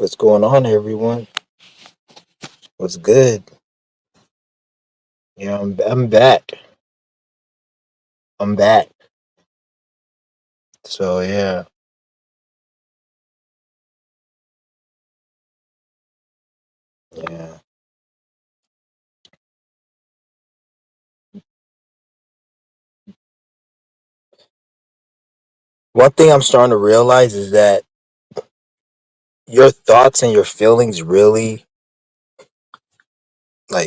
What's going on, everyone? What's good? I'm back. I'm back. So yeah, yeah. One thing I'm starting to realize is that your thoughts and your feelings really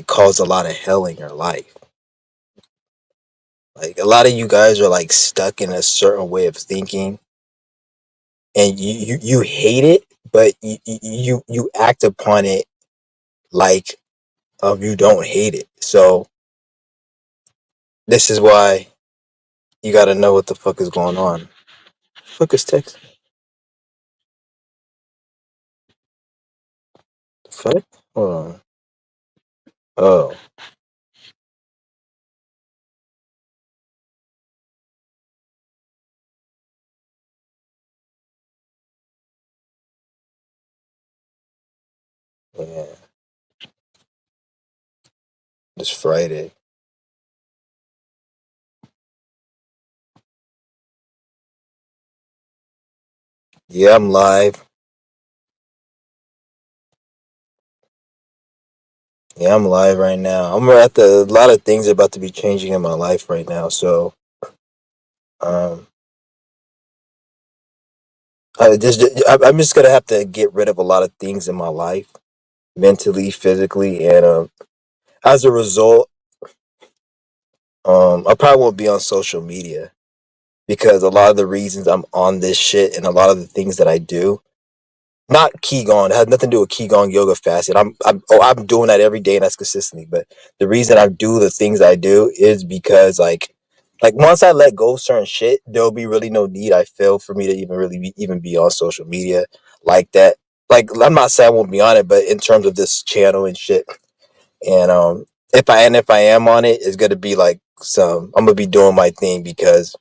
cause a lot of hell in your life. Like a lot of you guys are like stuck in a certain way of thinking, and you hate it, but you act upon it like you don't hate it. So this is why you got to know what the fuck is going on. Fuck is text. Fuck. Hold on. Oh, yeah. It's Friday. Yeah, I'm live. Yeah, I'm live right now. I'm at the a lot of things are about to be changing in my life right now. So, um, I'm just gonna have to get rid of a lot of things in my life, mentally, physically, and as a result, I probably won't be on social media because a lot of the reasons I'm on this shit and a lot of the things that I do, not Qigong. It has nothing to do with Qigong yoga fasting. I'm doing that every day and that's consistently. But the reason I do the things I do is because like once I let go of certain shit, there'll be really no need I feel for me to even really even be on social media like that. Like I'm not saying I won't be on it, but in terms of this channel and shit, and if I am on it, it's gonna be like some I'm gonna be doing my thing because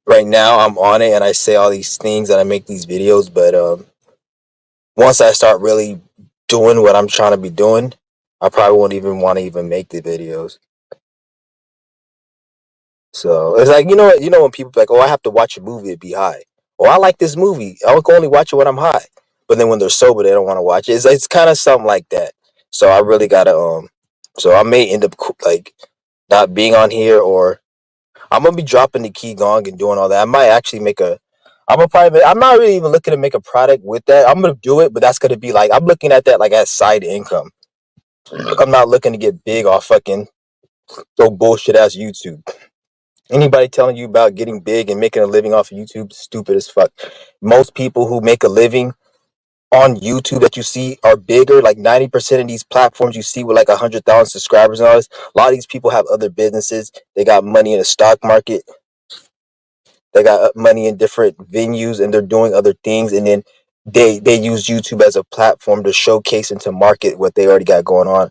right now I'm on it and I say all these things and I make these videos, but once I start really doing what I'm trying to be doing, I probably won't even want to even make the videos. So it's like you know when people be like, oh, I have to watch a movie to be high. Oh, I like this movie. I can only watch it when I'm high. But then when they're sober, they don't want to watch it. It's kind of something like that. So I really gotta So I may end up like not being on here, or I'm gonna be dropping the key gong and doing all that. I might actually make a. I'm gonna probably. I'm not really even looking to make a product with that. I'm gonna do it, but that's gonna be like I'm looking at that like as side income. I'm not looking to get big off fucking so bullshit ass YouTube. Anybody telling you about getting big and making a living off of YouTube is stupid as fuck. Most people who make a living on YouTube that you see are bigger. Like 90% of these platforms you see with like 100,000 subscribers and all this. A lot of these people have other businesses. They got money in the stock market. They got money in different venues, and they're doing other things. And then they use YouTube as a platform to showcase and to market what they already got going on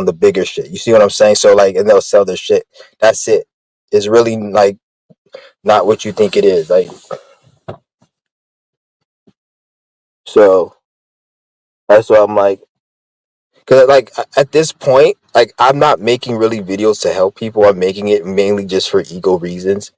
the bigger shit. You see what I'm saying? So like, and they'll sell their shit. That's it. It's really like not what you think it is. Like so. That's why I'm like, because like at this point, like I'm not making really videos to help people. I'm making it mainly just for ego reasons,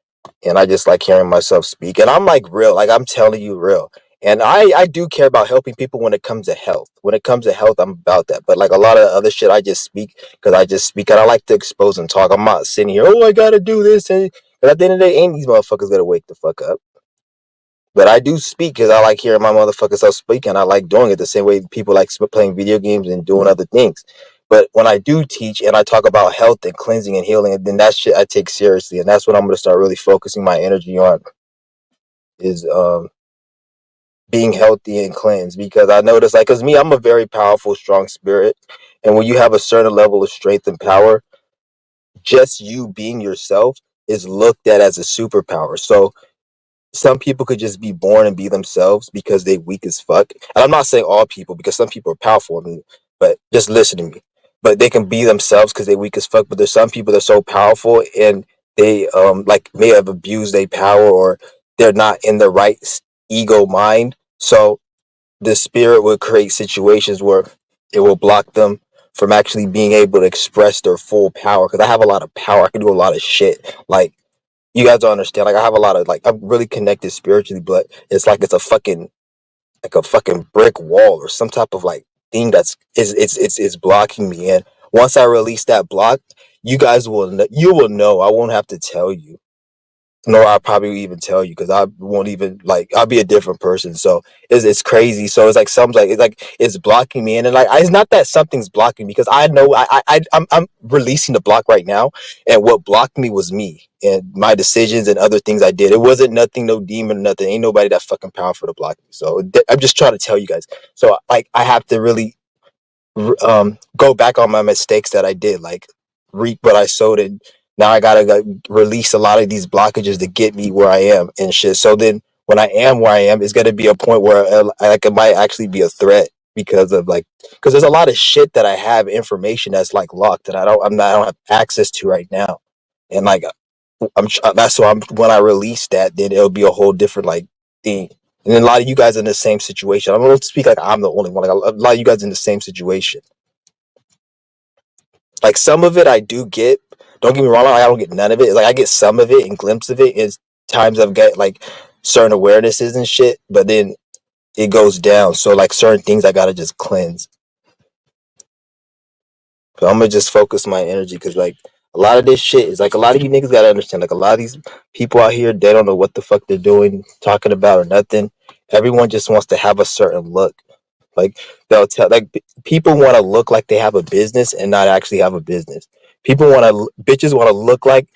and I just like hearing myself speak. And I'm like real, like I'm telling you real. And I do care about helping people when it comes to health. When it comes to health, I'm about that. But like a lot of other shit, I just speak because I just speak, and I like to expose and talk. I'm not sitting here, oh, I gotta do this, and at the end of the day, ain't these motherfuckers gonna wake the fuck up? But I do speak because I like hearing my motherfuckers self speak, and I like doing it the same way people like playing video games and doing other things. But when I do teach and I talk about health and cleansing and healing, then that shit I take seriously, and that's what I'm going to start really focusing my energy on is being healthy and cleansed. Because I notice, like, cause me, I'm a very powerful, strong spirit, and when you have a certain level of strength and power, just you being yourself is looked at as a superpower. So some people could just be born and be themselves because they weak as fuck. And I'm not saying all people because some people are powerful, but just listen to me. But they can be themselves because they weak as fuck. But there's some people that are so powerful and they like may have abused their power, or they're not in the right ego mind. So the spirit will create situations where it will block them from actually being able to express their full power. Because I have a lot of power, I can do a lot of shit. Like, you guys don't understand. Like, I have a lot of, like, I'm really connected spiritually, but it's like it's a fucking, like a fucking brick wall or some type of like thing that's it's blocking me. And once I release that block, you will know. I won't have to tell you, nor I'll probably even tell you, because I won't even, like, I'll be a different person. So it's crazy. So it's like something, like, it's blocking me. And then, like, it's not that something's blocking me, because I know I'm releasing the block right now, and what blocked me was me and my decisions and other things I did. It wasn't nothing, no demon, nothing. Ain't nobody that fucking powerful to block me. So I'm just trying to tell you guys. So, like, I have to really go back on my mistakes that I did, like reap what I sowed, and now I gotta, like, release a lot of these blockages to get me where I am and shit. So then when I am where I am, it's gonna be a point where like, it might actually be a threat, because of, like, because there's a lot of shit that I have, information that's like locked, that I don't have access to right now. And, like, that's so I'm when I release that, then it'll be a whole different, like, thing. And then a lot of you guys in the same situation. I don't speak like I'm the only one. Like, a lot of you guys in the same situation. Like, some of it I do get. Don't get me wrong. I don't get none of it. Like, I get some of it and glimpse of it. Is times I've got, like, certain awarenesses and shit, but then it goes down. So, like, certain things I gotta just cleanse. So I'm gonna just focus my energy, because, like, a lot of this shit is like, a lot of you niggas gotta understand. Like, a lot of these people out here, they don't know what the fuck they're doing, talking about, or nothing. Everyone just wants to have a certain look. Like, they'll tell, like, people want to look like they have a business and not actually have a business. People want to, bitches want to look like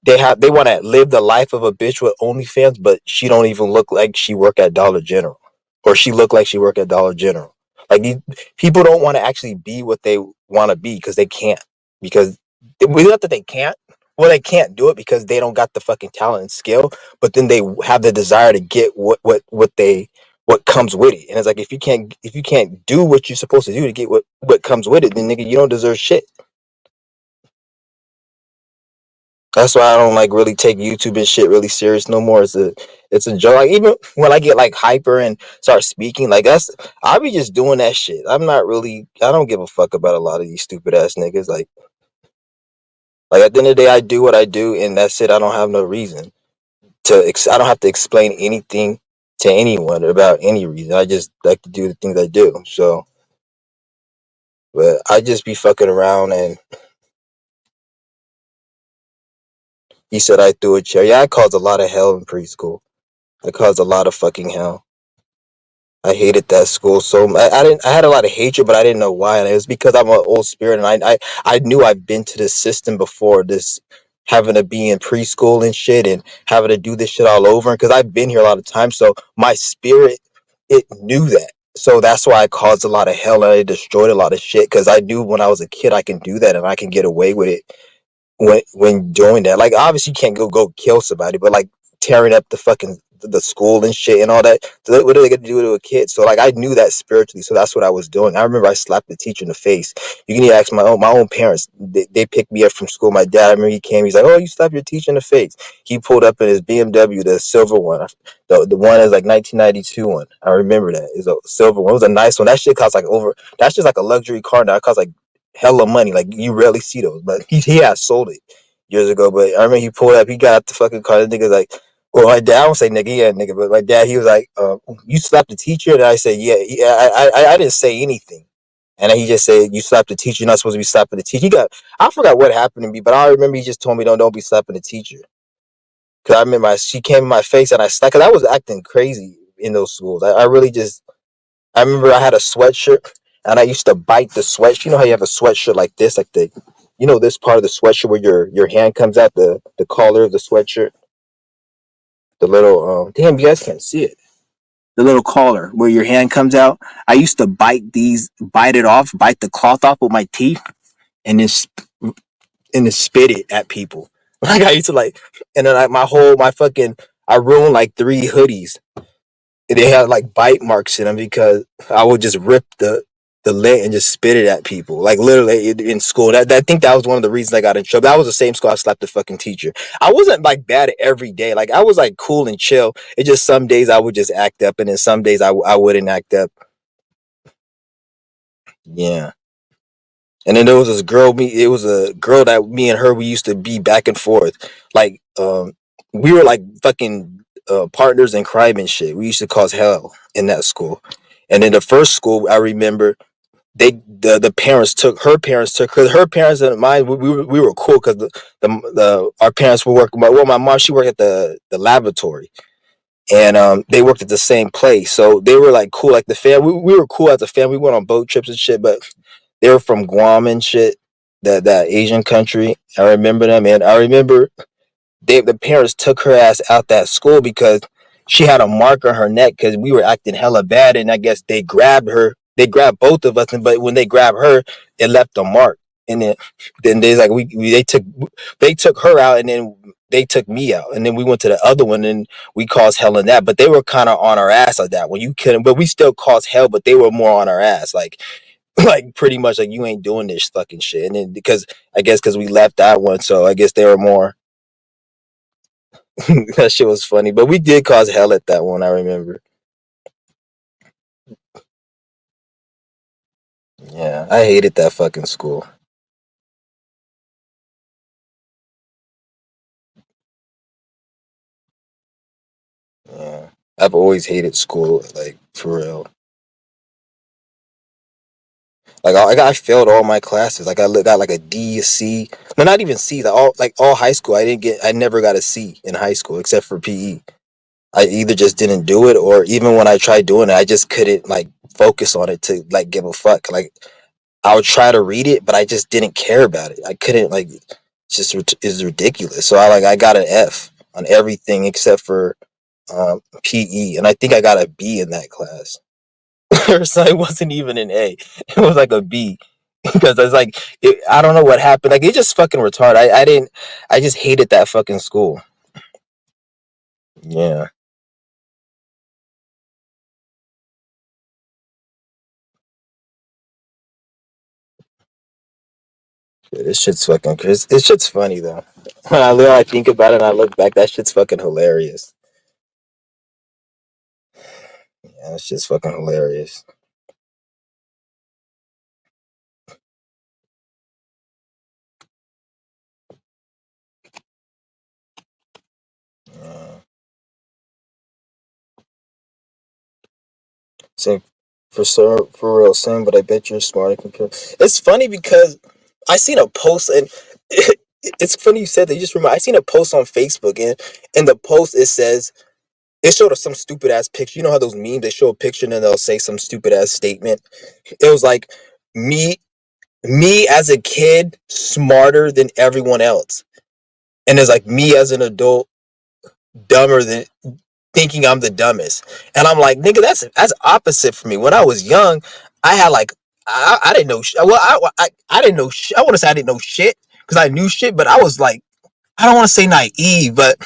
they want to live the life of a bitch with OnlyFans, but she don't even look like she work at Dollar General, or she look like she work at Dollar General. Like, these people don't want to actually be what they want to be, because they can't. Because not that they can't. Well, they can't do it because they don't got the fucking talent and skill. But then they have the desire to get what comes with it. And it's like, if you can't do what you're supposed to do to get what comes with it, then, nigga, you don't deserve shit. That's why I don't, like, really take YouTube and shit really serious no more. It's a joke. Like, even when I get, like, hyper and start speaking, like, I be just doing that shit. I don't give a fuck about a lot of these stupid ass niggas. Like, at the end of the day, I do what I do, and that's it. I don't have no reason I don't have to explain anything to anyone about any reason. I just like to do the things I do. So, but I just be fucking around, and he said I threw a chair. Yeah, I caused a lot of hell in preschool. I caused a lot of fucking hell. I hated that school so much. I had a lot of hatred, but I didn't know why. And it was because I'm an old spirit, and I knew I've been to this system before. This, having to be in preschool and shit, and having to do this shit all over. Because I've been here a lot of times, so my spirit, it knew that. So that's why I caused a lot of hell, and I destroyed a lot of shit. Because I knew when I was a kid I can do that, and I can get away with it when doing that. Like, obviously you can't go kill somebody, but, like, tearing up the school and shit and all that. So what are they gonna do to a kid? So, like, I knew that spiritually, so that's what I was doing. I remember I slapped the teacher in the face. You can even ask my own parents. They picked me up from school. My dad, I remember he came. He's like, "Oh, you slapped your teacher in the face." He pulled up in his BMW, the silver one. The one is like 1992 one. I remember that. It's a silver one. It was a nice one. That shit cost like over. That's just like a luxury car now. It costs like hella money. Like, you rarely see those, but he had sold it years ago. But I remember he pulled up, he got out the fucking car. The nigga's like, well, my dad, I don't say nigga, yeah, nigga, but my dad, he was like, you slapped the teacher? And I said, yeah. I didn't say anything. And then he just said, you slapped the teacher. You're not supposed to be slapping the teacher. I forgot what happened to me, but I remember he just told me, don't be slapping the teacher. Because I remember she came in my face, and I slapped, because I was acting crazy in those schools. I really just, I remember I had a sweatshirt, and I used to bite the sweatshirt. You know how you have a sweatshirt like this, like this part of the sweatshirt where your hand comes out, the collar of the sweatshirt, the little damn, you guys can't see it. The little collar where your hand comes out. I used to bite it off, bite the cloth off with my teeth, and then spit it at people. Like, I used to, like, and then my fucking, I ruined like 3 hoodies. They had like bite marks in them because I would just rip the lint and just spit it at people, like literally in school. I think that was one of the reasons I got in trouble. That was the same school I slapped the fucking teacher. I wasn't like bad every day. Like I was like cool and chill. It just some days I would just act up, and then some days I wouldn't act up. Yeah. And then there was this girl. It was a girl that me and her we used to be back and forth. Like we were like fucking partners in crime and shit. We used to cause hell in that school. And in the first school, I remember the parents took her parents and mine. We were cool because the our parents were working. Well, my mom she worked at the laboratory, and they worked at the same place, so they were like cool. Like the family, we were cool as a family. We went on boat trips and shit, but they were from Guam and shit, that Asian country. I remember them, and I remember the parents took her ass out that school because she had a mark on her neck because we were acting hella bad, and I guess they grabbed her. They grabbed both of us, but when they grabbed her, it left a mark. And then they like they took her out, and then they took me out, and then we went to the other one, and we caused hell in that. But they were kind of on our ass like that when you couldn't. But we still caused hell, but they were more on our ass, like like pretty much like you ain't doing this fucking shit. And then because I guess because we left that one, so I guess they were more. That shit was funny, but we did cause hell at that one. I remember. Yeah, I hated that fucking school. Yeah, I've always hated school, like for real. Like I failed all my classes. Like got like a D, C. No, not even C. All high school. I never got a C in high school except for PE. I either just didn't do it, or even when I tried doing it, I just couldn't like focus on it to like give a fuck. Like I would try to read it, but I just didn't care about it. I couldn't like. It's just is ridiculous. So I got an F on everything except for PE, and I think I got a B in that class. So it wasn't even an A. It was like a B because I was like, I don't know what happened. Like it just fucking retarded. I didn't. I just hated that fucking school. Yeah, this shit's fucking. This shit's funny though. When I think about it and I look back, that shit's fucking hilarious. Yeah, that shit's fucking hilarious. Yeah. Same for real, same. But I bet you're smart. It's funny because I seen a post and it's funny you said that. You just remember I seen a post on Facebook, and in the post it says it showed us some stupid ass picture. You know how those memes they show a picture and then they'll say some stupid ass statement. It was like me me as a kid smarter than everyone else, and it's like me as an adult dumber than thinking I'm the dumbest. And I'm like, nigga, that's opposite for me. When I was young, I had like I didn't know. Well, I didn't know. I want to say I didn't know shit because I knew shit, but I was like, I don't want to say naive, but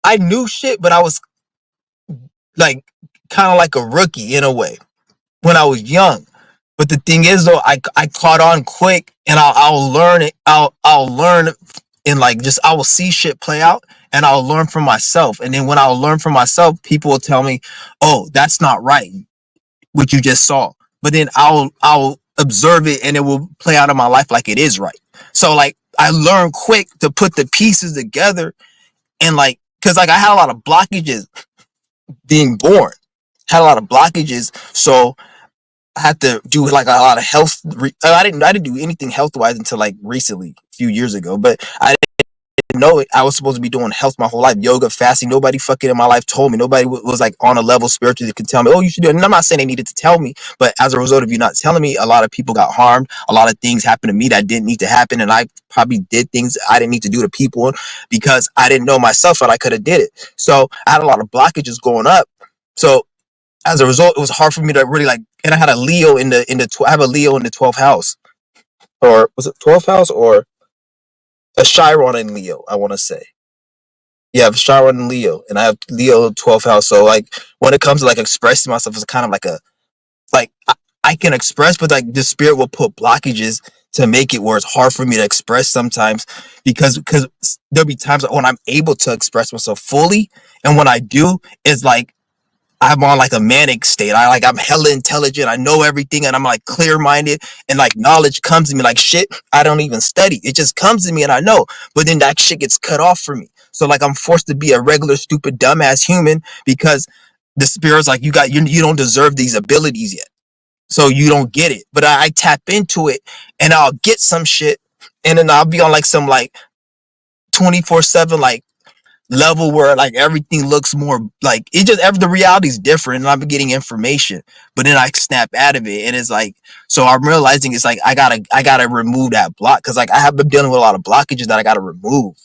I knew shit, but I was like kind of like a rookie in a way when I was young. But the thing is though, I caught on quick, and I'll learn it. I'll learn, and like just I will see shit play out, and I'll learn from myself. And then when I'll learn from myself, people will tell me, "Oh, that's not right, what you just saw." But then I'll observe it, and it will play out in my life like it is right. So like I learn quick to put the pieces together, and like because like I had a lot of blockages being born, had a lot of blockages, so I had to do like a lot of health. I didn't do anything health wise until like recently, a few years ago. But I didn't know it. I was supposed to be doing health my whole life, yoga, fasting. Nobody fucking in my life told me. Nobody was like on a level spiritually that could tell me, oh, you should do it. And I'm not saying they needed to tell me, but as a result of you not telling me, a lot of people got harmed. A lot of things happened to me that didn't need to happen, and I probably did things I didn't need to do to people because I didn't know myself, and I could have did it. So I had a lot of blockages going up. So as a result, it was hard for me to really like. And I had a Leo I have a Leo in the 12th house, or was it 12th house or a Chiron in Leo? I want to say, yeah, I have Chiron in Leo, and I have Leo 12th house. So like when it comes to like expressing myself, it's kind of like a like I can express, but like the spirit will put blockages to make it where it's hard for me to express sometimes because there'll be times when I'm able to express myself fully, and when I do, it's like I'm on like a manic state. I'm hella intelligent. I know everything, and I'm like clear minded, and like knowledge comes to me like shit. I don't even study. It just comes to me, and I know. But then that shit gets cut off from me. So like I'm forced to be a regular, stupid, dumbass human because the spirit's like you don't deserve these abilities yet, so you don't get it. But I tap into it, and I'll get some shit, and then I'll be on like some like 24/7 like level where like everything looks more like it just the reality's different, and I'm getting information, but then I snap out of it, and it's like, so I'm realizing it's like I gotta remove that block because like I have been dealing with a lot of blockages that I gotta remove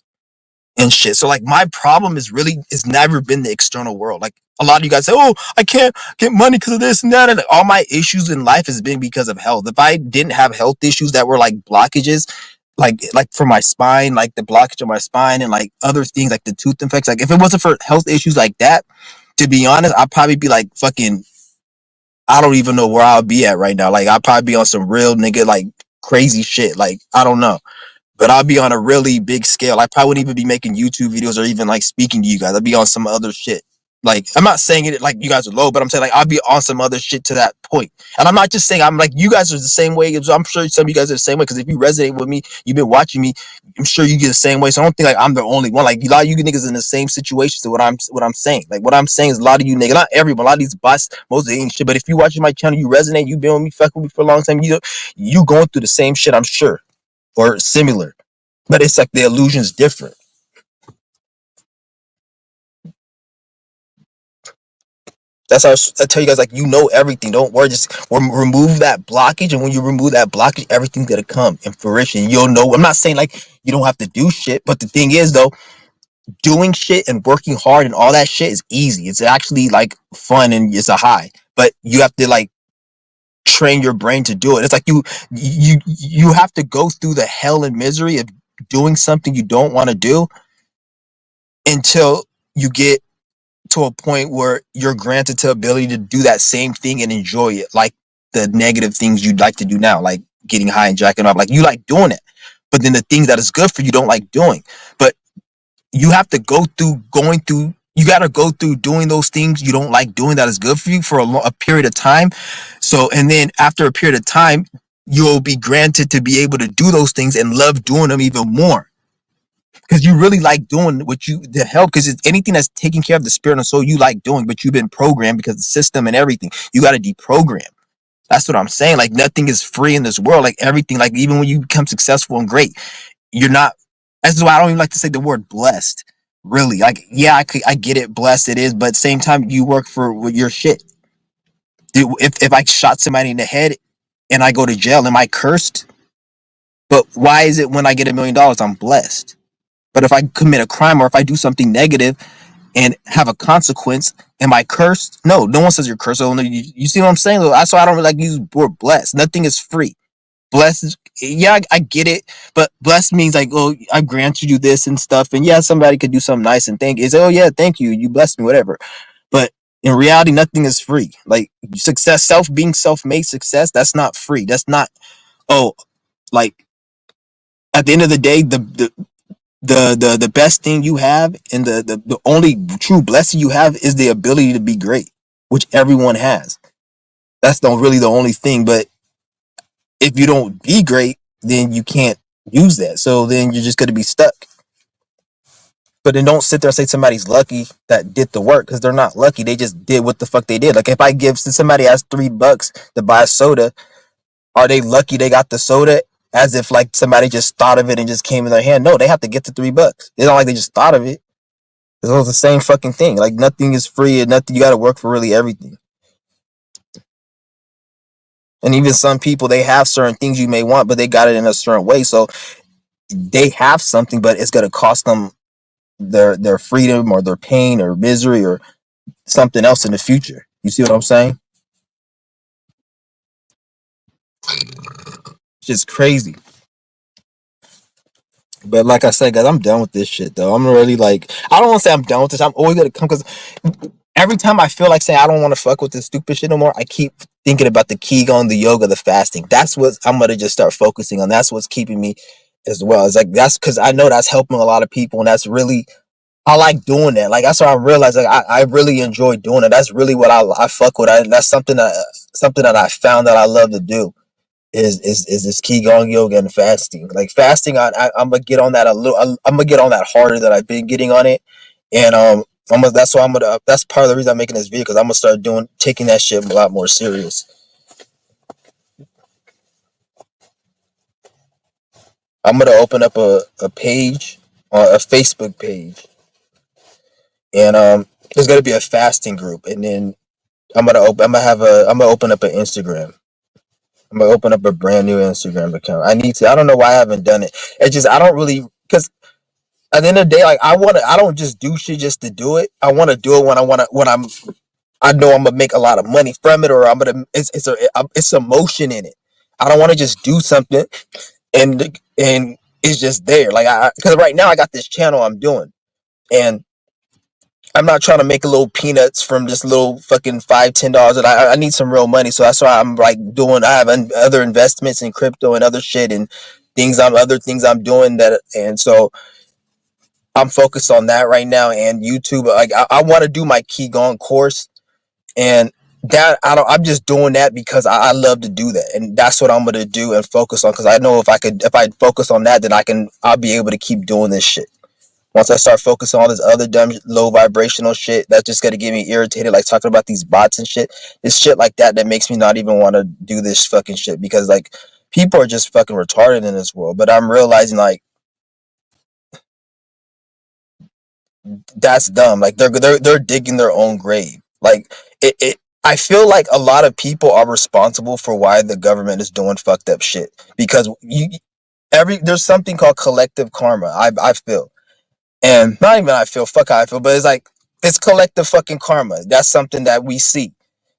and shit. So like my problem is really it's never been the external world. Like a lot of you guys say, oh, I can't get money because of this and that, and all my issues in life has been because of health. If I didn't have health issues that were like blockages, like for my spine, like the blockage of my spine and like other things like the tooth infections, like if it wasn't for health issues like that, to be honest, I'd probably be like fucking, I don't even know where I'll be at right now. Like I'd probably be on some real nigga like crazy shit. Like I don't know, but I'll be on a really big scale. I probably wouldn't even be making YouTube videos or even like speaking to you guys. I'd be on some other shit. Like I'm not saying it like you guys are low, but I'm saying like I'll be on some other shit to that point. And I'm not just saying I'm like you guys are the same way. I'm sure some of you guys are the same way because if you resonate with me, you've been watching me. I'm sure you get the same way. So I don't think like I'm the only one. Like a lot of you niggas in the same situation to what I'm saying. Like what I'm saying is a lot of you niggas, not everyone, a lot of these bots, most of it ain't shit. But if you watching my channel, you resonate, you been with me, fucking with me for a long time, you going through the same shit, I'm sure, or similar. But it's like the illusion's different. That's how I tell you guys, like, you know everything. Don't worry, just remove that blockage. And when you remove that blockage, everything's gonna come in fruition. You'll know. I'm not saying like you don't have to do shit, but the thing is though, doing shit and working hard and all that shit is easy. It's actually like fun and it's a high. But you have to like train your brain to do it. It's like you have to go through the hell and misery of doing something you don't want to do until you get to a point where you're granted the ability to do that same thing and enjoy it, like the negative things you'd like to do now, like getting high and jacking off. Like you like doing it, but then the things that is good for you don't like doing. But you have to go through going through. You got to go through doing those things you don't like doing that is good for you for a period of time. So, and then after a period of time, you'll be granted to be able to do those things and love doing them even more because you really like doing what you the help because it's anything that's taking care of the spirit and soul you like doing, but you've been programmed because the system and everything you got to deprogram. That's what I'm saying. Like nothing is free in this world. Like everything, like even when you become successful and great, you're not. That's why I don't even like to say the word blessed. Really, like yeah, I get it, blessed it is, but at the same time you work for your shit. If I shot somebody in the head and I go to jail, am I cursed? But why is it when I get $1 million I'm blessed? But if I commit a crime or if I do something negative and have a consequence, am I cursed? No, no one says you're cursed. So you see what I'm saying? That's why I don't really like use the word blessed. Nothing is free. Blessed is, yeah, I get it, but blessed means like, oh, I granted you this and stuff. And yeah, somebody could do something nice and thank you. It's, oh yeah, thank you. You blessed me, whatever. But in reality, nothing is free. Like success, being self-made success, that's not free. That's not, oh, like at the end of the day, the best thing you have and the only true blessing you have is the ability to be great, which everyone has. That's not really the only thing. But if you don't be great, then you can't use that. So then you're just going to be stuck. But then don't sit there and say somebody's lucky that did the work because they're not lucky. They just did what the fuck they did. Like if I give somebody has $3 to buy a soda, are they lucky they got the soda? As if like somebody just thought of it and just came in their hand. No, they have to get the $3. It's not like they just thought of it. It's all the same fucking thing. Like nothing is free and nothing. You got to work for really everything. And even some people, they have certain things you may want, but they got it in a certain way. So they have something, but it's gonna cost them their freedom or their pain or misery or something else in the future. You see what I'm saying? It's just crazy. But like I said, guys, I'm done with this shit though. I'm really like, I don't want to say I'm done with this. I'm always gonna come because every time I feel like saying I don't want to fuck with this stupid shit no more, I keep thinking about the Qigong, the yoga, the fasting. That's what I'm gonna just start focusing on. That's what's keeping me as well. It's like that's because I know that's helping a lot of people, and that's really I like doing that. Like that's what I realized. Like I really enjoy doing it. That's really what I fuck with. That's something that I found that I love to do is this Qigong yoga and fasting. Like fasting, I'm gonna get on that a little. I'm gonna get on that harder than I've been getting on it, and that's why I'm gonna. That's part of the reason I'm making this video because I'm gonna start taking that shit a lot more serious. I'm gonna open up a page, a Facebook page, and there's gonna be a fasting group, and then I'm gonna open up an Instagram. I'm gonna open up a brand new Instagram account. I need to. I don't know why I haven't done it. It's just I don't really because at the end of the day, like I don't just do shit just to do it. I want to do it when I know I'm gonna make a lot of money from it, or it's a motion in it. I don't want to just do something and it's just there. Like because right now I got this channel I'm doing, and I'm not trying to make a little peanuts from just little fucking $5-10. And I need some real money, so that's why I'm like doing. I have other investments in crypto and other shit and other things I'm doing that, and so I'm focused on that right now and YouTube. Like I want to do my Qigong course, and that I'm just doing that because I love to do that, and that's what I'm gonna do and focus on. Because I know if I focus on that, then I'll be able to keep doing this shit. Once I start focusing on this other dumb low vibrational shit, that's just gonna get me irritated. Like talking about these bots and shit, this shit like that makes me not even want to do this fucking shit because like people are just fucking retarded in this world. But I'm realizing like that's dumb. Like they're digging their own grave. Like it I feel like a lot of people are responsible for why the government is doing fucked up shit because there's something called collective karma. I feel. And not even I feel, fuck how I feel, but it's like it's collective fucking karma. That's something that we see.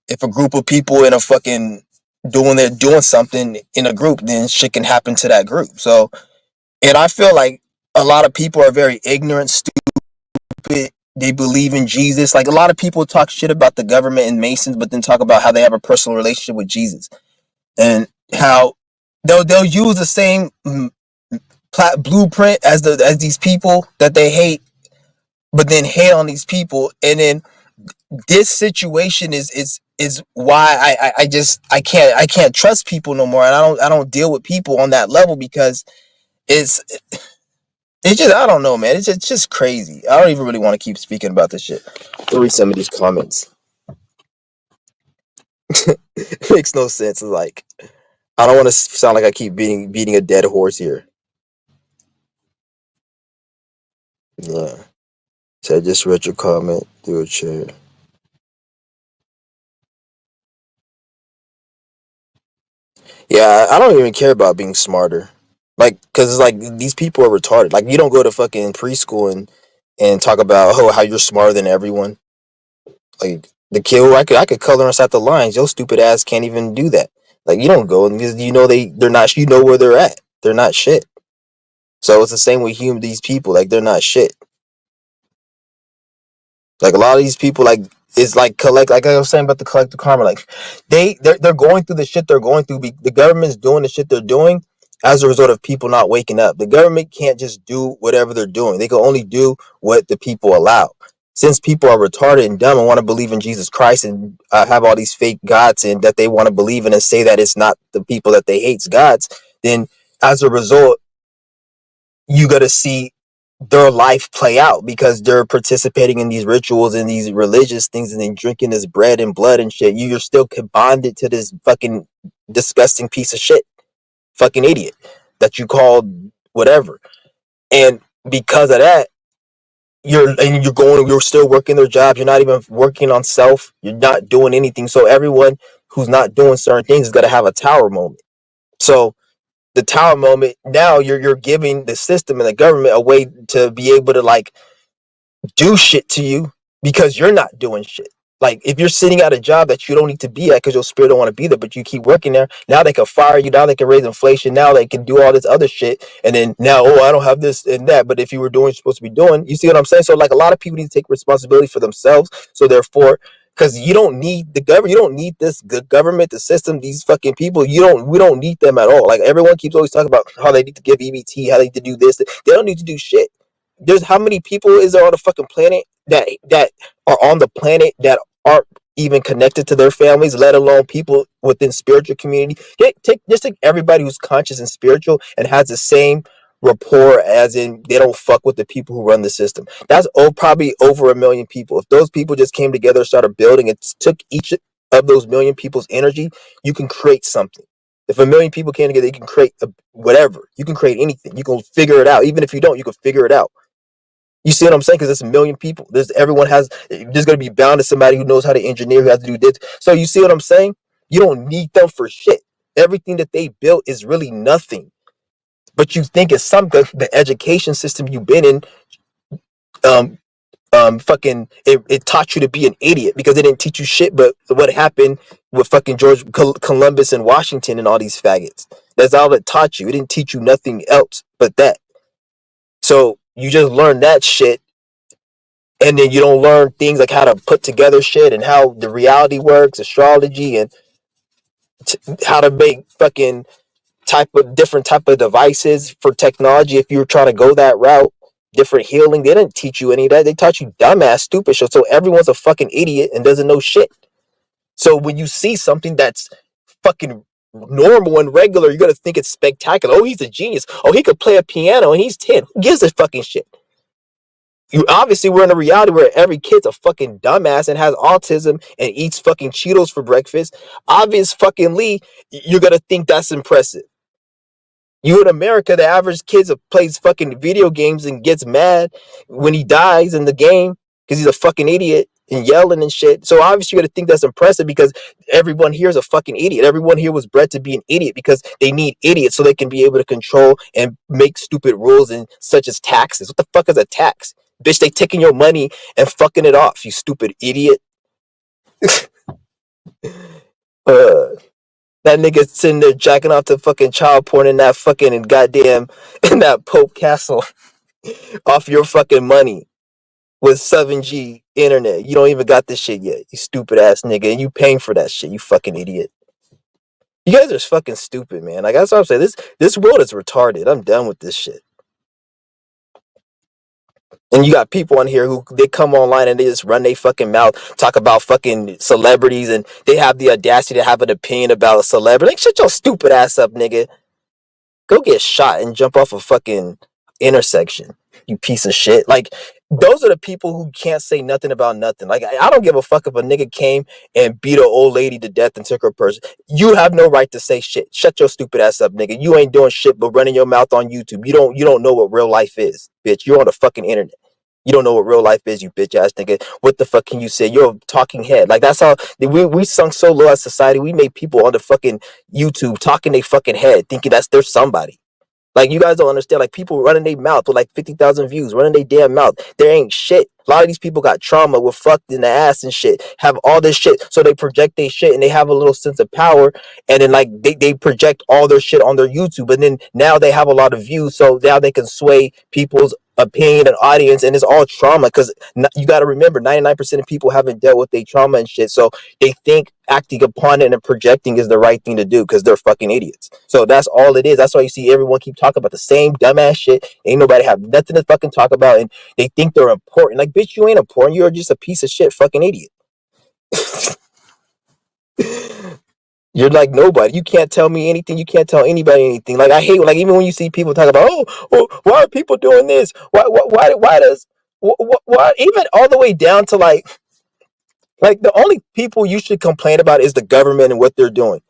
If a group of people in a fucking doing something in a group, then shit can happen to that group. So and I feel like a lot of people are very ignorant, stupid. They believe in Jesus. Like a lot of people talk shit about the government and Masons, but then talk about how they have a personal relationship with Jesus and how they'll use the same blueprint as these people that they hate, but then hate on these people. And then this situation is why I can't trust people no more, and I don't deal with people on that level because it's it's just I don't know, man. It's just crazy. I don't even really want to keep speaking about this shit. I'll read some of these comments. It makes no sense. It's like I don't want to sound like I keep beating a dead horse here. Yeah. So I just read your comment. Do a share. Yeah, I don't even care about being smarter. Like, cause it's like these people are retarded. Like, you don't go to fucking preschool and talk about how you're smarter than everyone. Like the kid who I could color inside the lines. Your stupid ass can't even do that. Like you don't go because you know they're not. You know where they're at. They're not shit. So it's the same with these people. Like they're not shit. Like a lot of these people, like it's like like I was saying about the collective karma. Like they're going through the shit they're going through. The government's doing the shit they're doing as a result of people not waking up. The government can't just do whatever they're doing. They can only do what the people allow. Since people are retarded and dumb and want to believe in Jesus Christ and have all these fake gods and that they want to believe in and say that it's not the people that they hate's gods, then as a result, you got to see their life play out because they're participating in these rituals and these religious things and then drinking this bread and blood and shit. You're still bonded to this fucking disgusting piece of shit, fucking idiot that you called whatever. And because of that, you're still working their jobs. You're not even working on self. You're not doing anything. So everyone who's not doing certain things is gonna have a tower moment. So the tower moment now you're giving the system and the government a way to be able to like do shit to you because you're not doing shit. Like, if you're sitting at a job that you don't need to be at because your spirit don't want to be there, but you keep working there, now they can fire you. Now they can raise inflation. Now they can do all this other shit. And then now, oh, I don't have this and that. But if you were doing what you're supposed to be doing, you see what I'm saying? So, like, a lot of people need to take responsibility for themselves. So, therefore, because you don't need the government, you don't need this good government, the system, these fucking people. We don't need them at all. Like, everyone keeps always talking about how they need to give EBT, how they need to do this. They don't need to do shit. There's how many people is there on the fucking planet that are on the planet that aren't even connected to their families, let alone people within spiritual community. Just take everybody who's conscious and spiritual and has the same rapport, as in they don't fuck with the people who run the system. That's probably over 1 million people. If those people just came together, started building, and took each of those 1 million people's energy, you can create something. If 1 million people came together, you can create whatever. You can create anything. You can figure it out. Even if you don't, you can figure it out. You see what I'm saying? Because there's 1 million people. There's going to be bound to somebody who knows how to engineer, who has to do this. So you see what I'm saying? You don't need them for shit. Everything that they built is really nothing. But you think it's something. The education system you've been in, um, it taught you to be an idiot because it didn't teach you shit. But what happened with fucking George Columbus and Washington and all these faggots? That's all it taught you. It didn't teach you nothing else but that. So you just learn that shit, and then you don't learn things like how to put together shit and how the reality works, astrology, and how to make fucking different type of devices for technology. If you were trying to go that route, different healing, they didn't teach you any of that. They taught you dumbass stupid shit. So everyone's a fucking idiot and doesn't know shit. So when you see something that's fucking normal and regular, you're gonna think it's spectacular. Oh, he's a genius. Oh, he could play a piano and he's 10. Who gives a fucking shit? You obviously, we're in a reality where every kid's a fucking dumbass and has autism and eats fucking Cheetos for breakfast. Obvious fucking Lee, you're gonna think that's impressive. You in America, the average kid plays fucking video games and gets mad when he dies in the game because he's a fucking idiot and yelling and shit. So obviously, you're gonna think that's impressive because everyone here is a fucking idiot. Everyone here was bred to be an idiot because they need idiots so they can be able to control and make stupid rules, and such as taxes. What the fuck is a tax? Bitch, they taking your money and fucking it off, you stupid idiot. uh, that nigga sitting there jacking off to fucking child porn in that fucking goddamn in that Pope Castle off your fucking money with 7G internet. You don't even got this shit yet, you stupid ass nigga, and you paying for that shit, you fucking idiot. You guys are fucking stupid, man. Like, that's what I'm saying. This world is retarded. I'm done with this shit. And you got people on here who they come online and they just run their fucking mouth, talk about fucking celebrities, and they have the audacity to have an opinion about a celebrity. Like, shut your stupid ass up, nigga. Go get shot and jump off a fucking intersection, you piece of shit. Like, those are the people who can't say nothing about nothing. Like, I don't give a fuck if a nigga came and beat an old lady to death and took her purse. You have no right to say shit. Shut your stupid ass up, nigga. You ain't doing shit but running your mouth on YouTube. You don't know what real life is, bitch. You're on the fucking internet. You don't know what real life is, you bitch ass nigga. What the fuck can you say? You're a talking head. Like, that's how we sunk so low as society. We made people on the fucking YouTube talking they fucking head, thinking that's their somebody. Like, you guys don't understand. Like, people running their mouth with like 50,000 views, running their damn mouth. There ain't shit. A lot of these people got trauma, were fucked in the ass and shit, have all this shit. So they project their shit and they have a little sense of power. And then, like, they project all their shit on their YouTube. And then now they have a lot of views. So now they can sway people's opinion and audience. And it's all trauma because you got to remember, 99% of people haven't dealt with their trauma and shit. So they think acting upon it and projecting is the right thing to do because they're fucking idiots. So that's all it is. That's why you see everyone keep talking about the same dumbass shit. Ain't nobody have nothing to fucking talk about, and they think they're important. Like, bitch, you ain't important. You're just a piece of shit fucking idiot. You're like nobody. You can't tell me anything. You can't tell anybody anything. Like, I hate, like, even when you see people talk about, why are people doing this? Why does, why, even all the way down to like the only people you should complain about is the government and what they're doing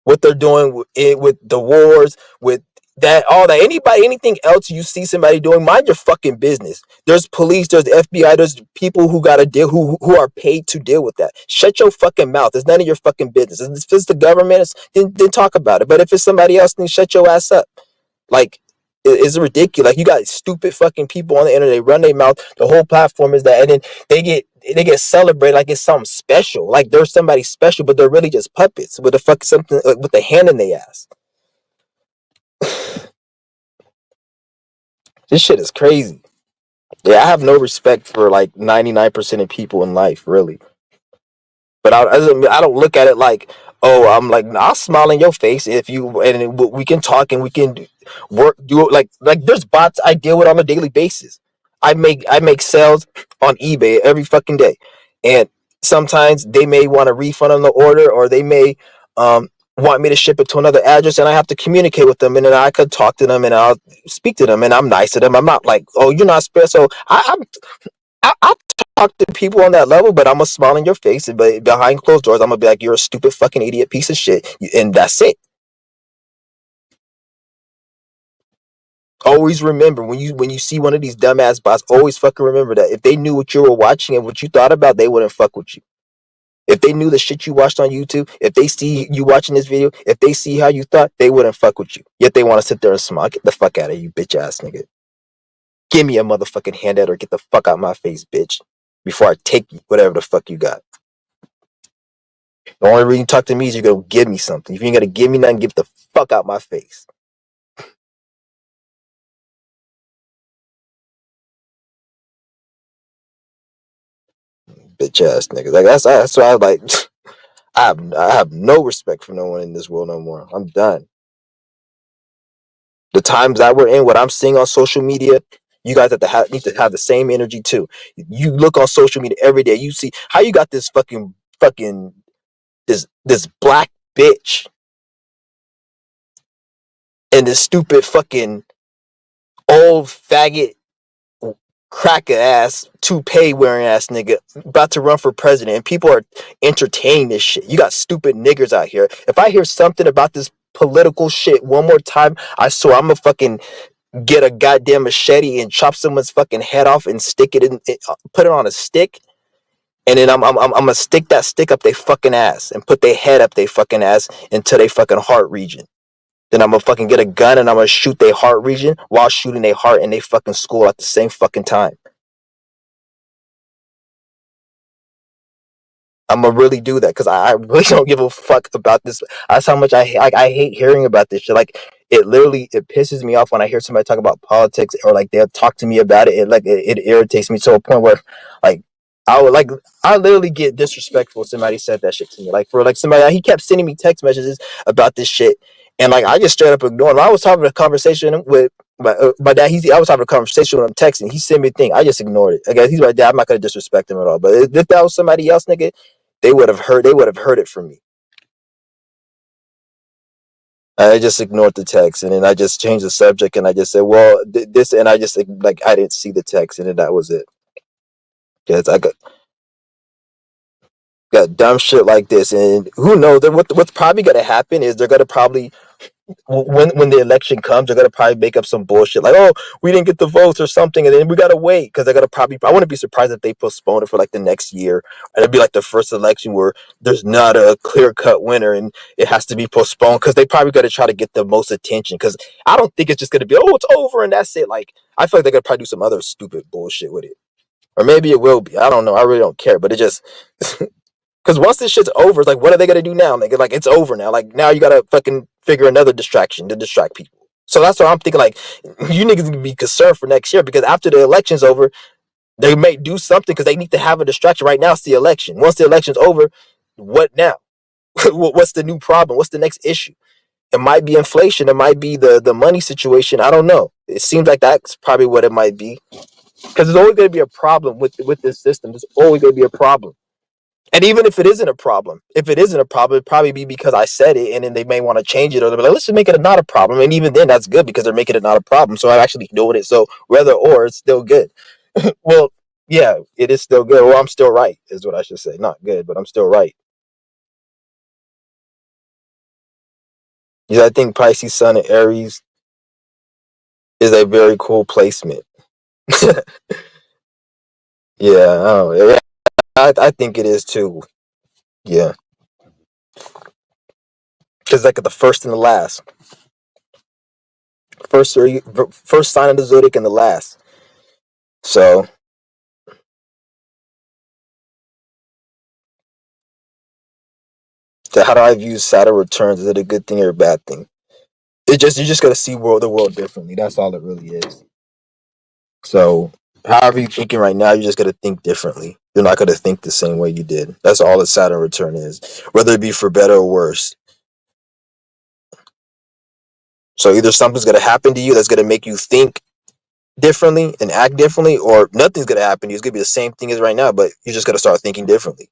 with the wars, with that, all that. Anybody, anything else you see somebody doing, mind your fucking business. There's police, there's FBI, there's people who gotta deal, who are paid to deal with that. Shut your fucking mouth. It's none of your fucking business. If it's the government, then talk about it. But if it's somebody else, then shut your ass up. Like, It's ridiculous. Like, you got stupid fucking people on the internet. They run their mouth. The whole platform is that, and then they get celebrated like it's something special. Like they're somebody special, but they're really just puppets with a fuck something with a hand in their ass. This shit is crazy. Yeah, I have no respect for like 99% of people in life, really. But I don't look at it like, oh, I'm like, nah, I'll smile in your face if you, and we can talk and we can do it like there's bots I deal with on a daily basis. I make sales on eBay every fucking day, and sometimes they may want a refund on the order, or they may want me to ship it to another address, and I have to communicate with them, and then I could talk to them, and I'll speak to them, and I'm nice to them. I'm not like, oh, you're not special. So I talk to people on that level, but I'm gonna smile in your face, but behind closed doors, I'm gonna be like, "You're a stupid fucking idiot piece of shit," and that's it. Always remember when you see one of these dumbass bots, always fucking remember that if they knew what you were watching and what you thought about, they wouldn't fuck with you. If they knew the shit you watched on YouTube, if they see you watching this video, if they see how you thought, they wouldn't fuck with you. Yet they want to sit there and smile. Get the fuck out of here, you bitch ass nigga. Give me a motherfucking handout or get the fuck out my face, bitch. Before I take whatever the fuck you got. The only reason you talk to me is you're gonna give me something. If you ain't gonna give me nothing, get the fuck out my face. Bitch ass niggas. Like that's why I like I have no respect for no one in this world no more. I'm done. The times that we're in, what I'm seeing on social media, you guys have to need to have the same energy too. You look on social media every day, you see how you got this fucking this black bitch and this stupid fucking old faggot cracker ass toupee wearing ass nigga about to run for president, and people are entertaining this shit. You got stupid niggers out here. If I hear something about this political shit one more time, I swear I'm gonna fucking get a goddamn machete and chop someone's fucking head off and stick it in, put it on a stick, and then I'm gonna stick that stick up they fucking ass and put their head up they fucking ass into their fucking heart region. Then I'm gonna fucking get a gun and I'm gonna shoot their heart region while shooting their heart in their fucking skull at the same fucking time. I'm gonna really do that because I really don't give a fuck about this. That's how much I hate hearing about this shit. Like it pisses me off when I hear somebody talk about politics or like they'll talk to me about it. It irritates me to a point where like I would like I literally get disrespectful if somebody said that shit to me. Like for like somebody he kept sending me text messages about this shit, and like I just straight up ignored him. I was having a conversation with my dad. I was having a conversation with him texting. He sent me a thing. I just ignored it. I guess he's my dad. I'm not gonna disrespect him at all. But if that was somebody else, nigga, they would have heard it from me. I just ignored the text, and then I just changed the subject, and I just said, "Well, this," and I just like I didn't see the text, and then that was it. Because I got dumb shit like this, and who knows? What's probably gonna happen is they're gonna probably when the election comes, they're gonna probably make up some bullshit like, "Oh, we didn't get the votes or something," and then we gotta wait because they're gonna probably. I wouldn't be surprised if they postpone it for like the next year, and it'd be like the first election where there's not a clear cut winner and it has to be postponed because they probably gotta try to get the most attention. Because I don't think it's just gonna be, oh, it's over and that's it. Like I feel like they're gonna probably do some other stupid bullshit with it, or maybe it will be. I don't know. I really don't care, but it just. Because once this shit's over, it's like, what are they gonna do now? Nigga, like it's over now. Like now you gotta fucking figure another distraction to distract people. So that's what I'm thinking. Like you niggas need to be concerned for next year because after the election's over, they may do something because they need to have a distraction. Right now, it's the election. Once the election's over, what now? What's the new problem? What's the next issue? It might be inflation. It might be the money situation. I don't know. It seems like that's probably what it might be because there's always going to be a problem with this system. There's always going to be a problem. And even if it isn't a problem, it'd probably be because I said it, and then they may want to change it, or they'll be like, let's just make it not a problem. And even then, that's good because they're making it not a problem. So I'm actually doing it. So whether or it's still good. Well, yeah, it is still good. Well, I'm still right, is what I should say. Not good, but I'm still right. Yeah, I think Pisces, Sun, and Aries is a very cool placement. Yeah, oh, yeah, I think it is too. Yeah, because like the first and the last. first sign of the zodiac and the last. So how do I view Saturn returns? Is it a good thing or a bad thing? You just gotta see the world differently. That's all it really is. So however you're thinking right now, you just gotta think differently. You're not gonna think the same way you did. That's all a Saturn return is, whether it be for better or worse. So either something's gonna happen to you that's gonna make you think differently and act differently, or nothing's gonna happen to you. It's gonna be the same thing as right now, but you just gotta start thinking differently.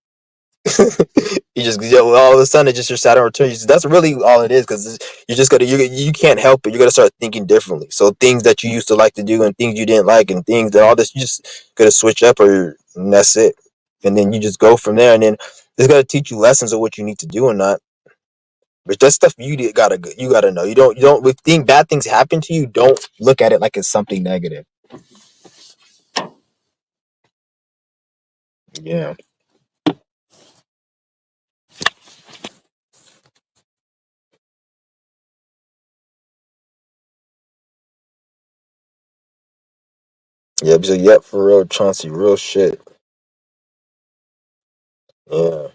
All of a sudden it's just your Saturn return. That's really all it is, because you just gotta you can't help it. You gotta start thinking differently. So things that you used to like to do and things you didn't like and things that all this, you just gotta switch up, and that's it. And then you just go from there, and then it's gotta teach you lessons of what you need to do and not. But that stuff you gotta know. You don't if bad things happen to you, don't look at it like it's something negative. Yeah. Yep. So yep, for real, Chauncey, real shit. Yeah.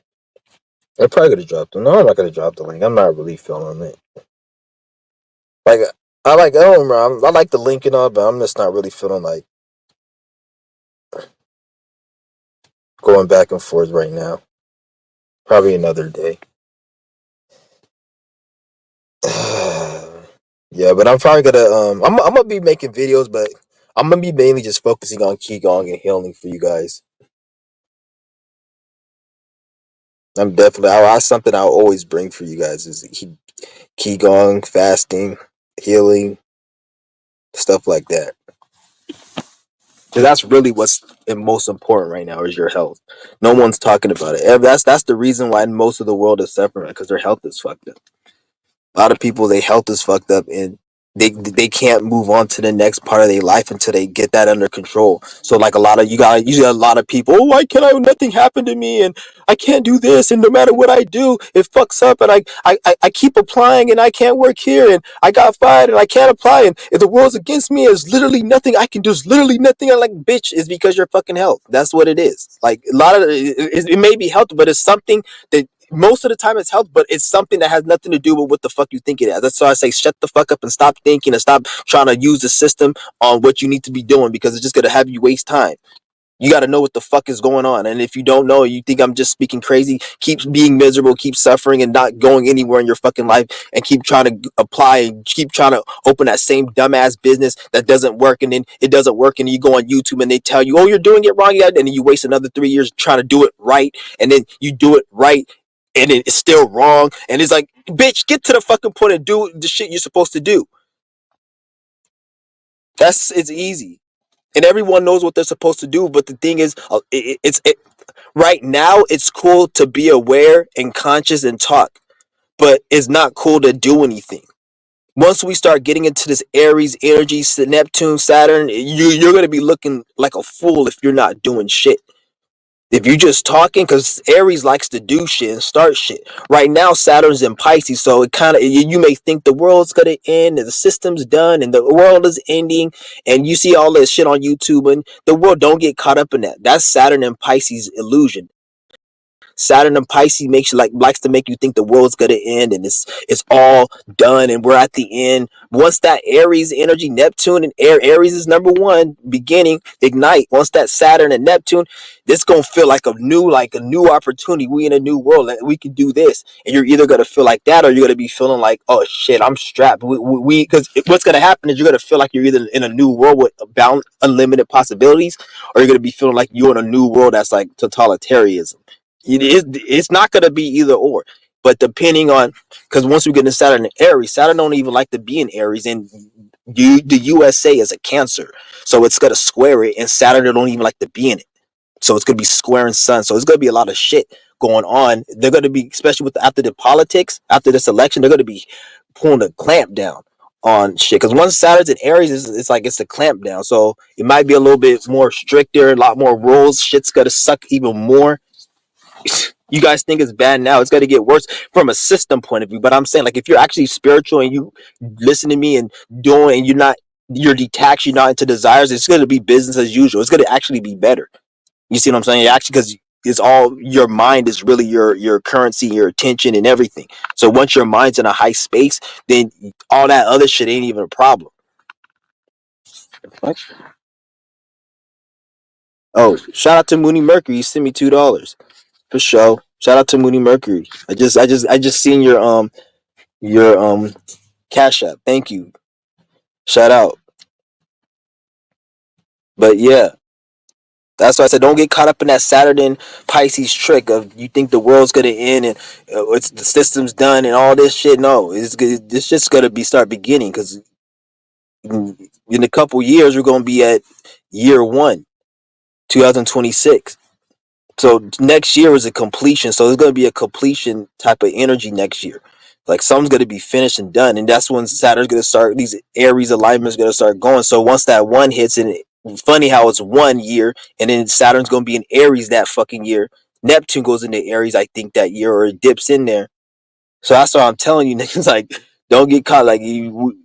I probably could have dropped it. No, I'm not gonna drop the link. I'm not really feeling it. Like I don't remember. I like the link and all, but I'm just not really feeling like going back and forth right now. Probably another day. Yeah, but I'm probably gonna I'm gonna be making videos, but I'm gonna be mainly just focusing on qigong and healing for you guys. I'm definitely that's something I'll always bring for you guys is qigong, fasting, healing, stuff like that. Because that's really what's most important right now is your health. No one's talking about it. That's the reason why most of the world is suffering, because their health is fucked up. A lot of people, their health is fucked up, and they can't move on to the next part of their life until they get that under control. So like a lot of you got usually a lot of people, oh, why can't I nothing happen to me, and I can't do this, and no matter what I do it fucks up, and I keep applying and I can't work here, and I got fired and I can't apply, and if the world's against me, there's literally nothing I can do. There's literally nothing. I'm like, bitch, it's because your fucking health. That's what it is. Like a lot of it may be health, but it's something that most of the time it's health, but it's something that has nothing to do with what the fuck you think it is. That's why I say shut the fuck up and stop thinking and stop trying to use the system on what you need to be doing, because it's just gonna have you waste time. You got to know what the fuck is going on. And if you don't know, you think I'm just speaking crazy, keep being miserable, keep suffering and not going anywhere in your fucking life, and keep trying to apply and keep trying to open that same dumbass business that doesn't work. And then it doesn't work. And you go on YouTube and they tell you, oh, you're doing it wrong yet. And then you waste another 3 years trying to do it right. And then you do it right, and it's still wrong. And it's like, bitch, get to the fucking point and do the shit you're supposed to do. It's easy. And everyone knows what they're supposed to do. But the thing is, right now, it's cool to be aware and conscious and talk, but it's not cool to do anything. Once we start getting into this Aries energy, Neptune, Saturn, you're going to be looking like a fool if you're not doing shit. If you're just talking, because Aries likes to do shit and start shit. Right now, Saturn's in Pisces, so it kind of, you may think the world's gonna end and the system's done and the world is ending, and you see all this shit on YouTube, and the world, don't get caught up in that. That's Saturn and Pisces illusion. Saturn and Pisces makes you likes to make you think the world's gonna end and it's all done and we're at the end. Once that Aries energy, Neptune and Aries is number one, beginning, ignite. Once that Saturn and Neptune, this gonna feel like a new opportunity. We in a new world, we can do this. And you're either gonna feel like that, or you're gonna be feeling like, oh shit, I'm strapped. We because what's gonna happen is you're gonna feel like you're either in a new world with bound unlimited possibilities, or you're gonna be feeling like you're in a new world that's like totalitarianism. It's not going to be either or, but depending on, because once we get into Saturn and Aries, Saturn don't even like to be in Aries, and the USA is a Cancer, so it's going to square it, and Saturn don't even like to be in it, so it's going to be squaring Sun, so it's going to be a lot of shit going on. They're going to be, especially with after the politics, after this election, they're going to be pulling a clamp down on shit, because once Saturn's in Aries, it's like it's a clamp down, so it might be a little bit more stricter, a lot more rules. Shit's going to suck even more. You guys think it's bad now. It's going to get worse from a system point of view. But I'm saying, like, if you're actually spiritual and you listen to me and doing, and you're detached, you're not into desires, it's going to be business as usual. It's going to actually be better. You see what I'm saying? Actually, because it's all your mind is really your currency, your attention, and everything. So once your mind's in a high space, then all that other shit ain't even a problem. What? Oh, shout out to Mooney Mercury. You sent me $2 for sure. Shout out to Mooney Mercury. I just seen your cash app. Thank you. Shout out. But yeah, that's why I said don't get caught up in that Saturn Pisces trick of you think the world's gonna end and it's the system's done and all this shit. No, it's just gonna be start beginning because in a couple years we're gonna be at year one, 2026. So next year is a completion. So there's gonna be a completion type of energy next year. Like something's gonna be finished and done, and that's when Saturn's gonna start. These Aries alignments gonna start going. So once that one hits, and funny how it's 1 year, and then Saturn's gonna be in Aries that fucking year. Neptune goes into Aries, I think that year, or it dips in there. So that's why I'm telling you, niggas, like don't get caught. Like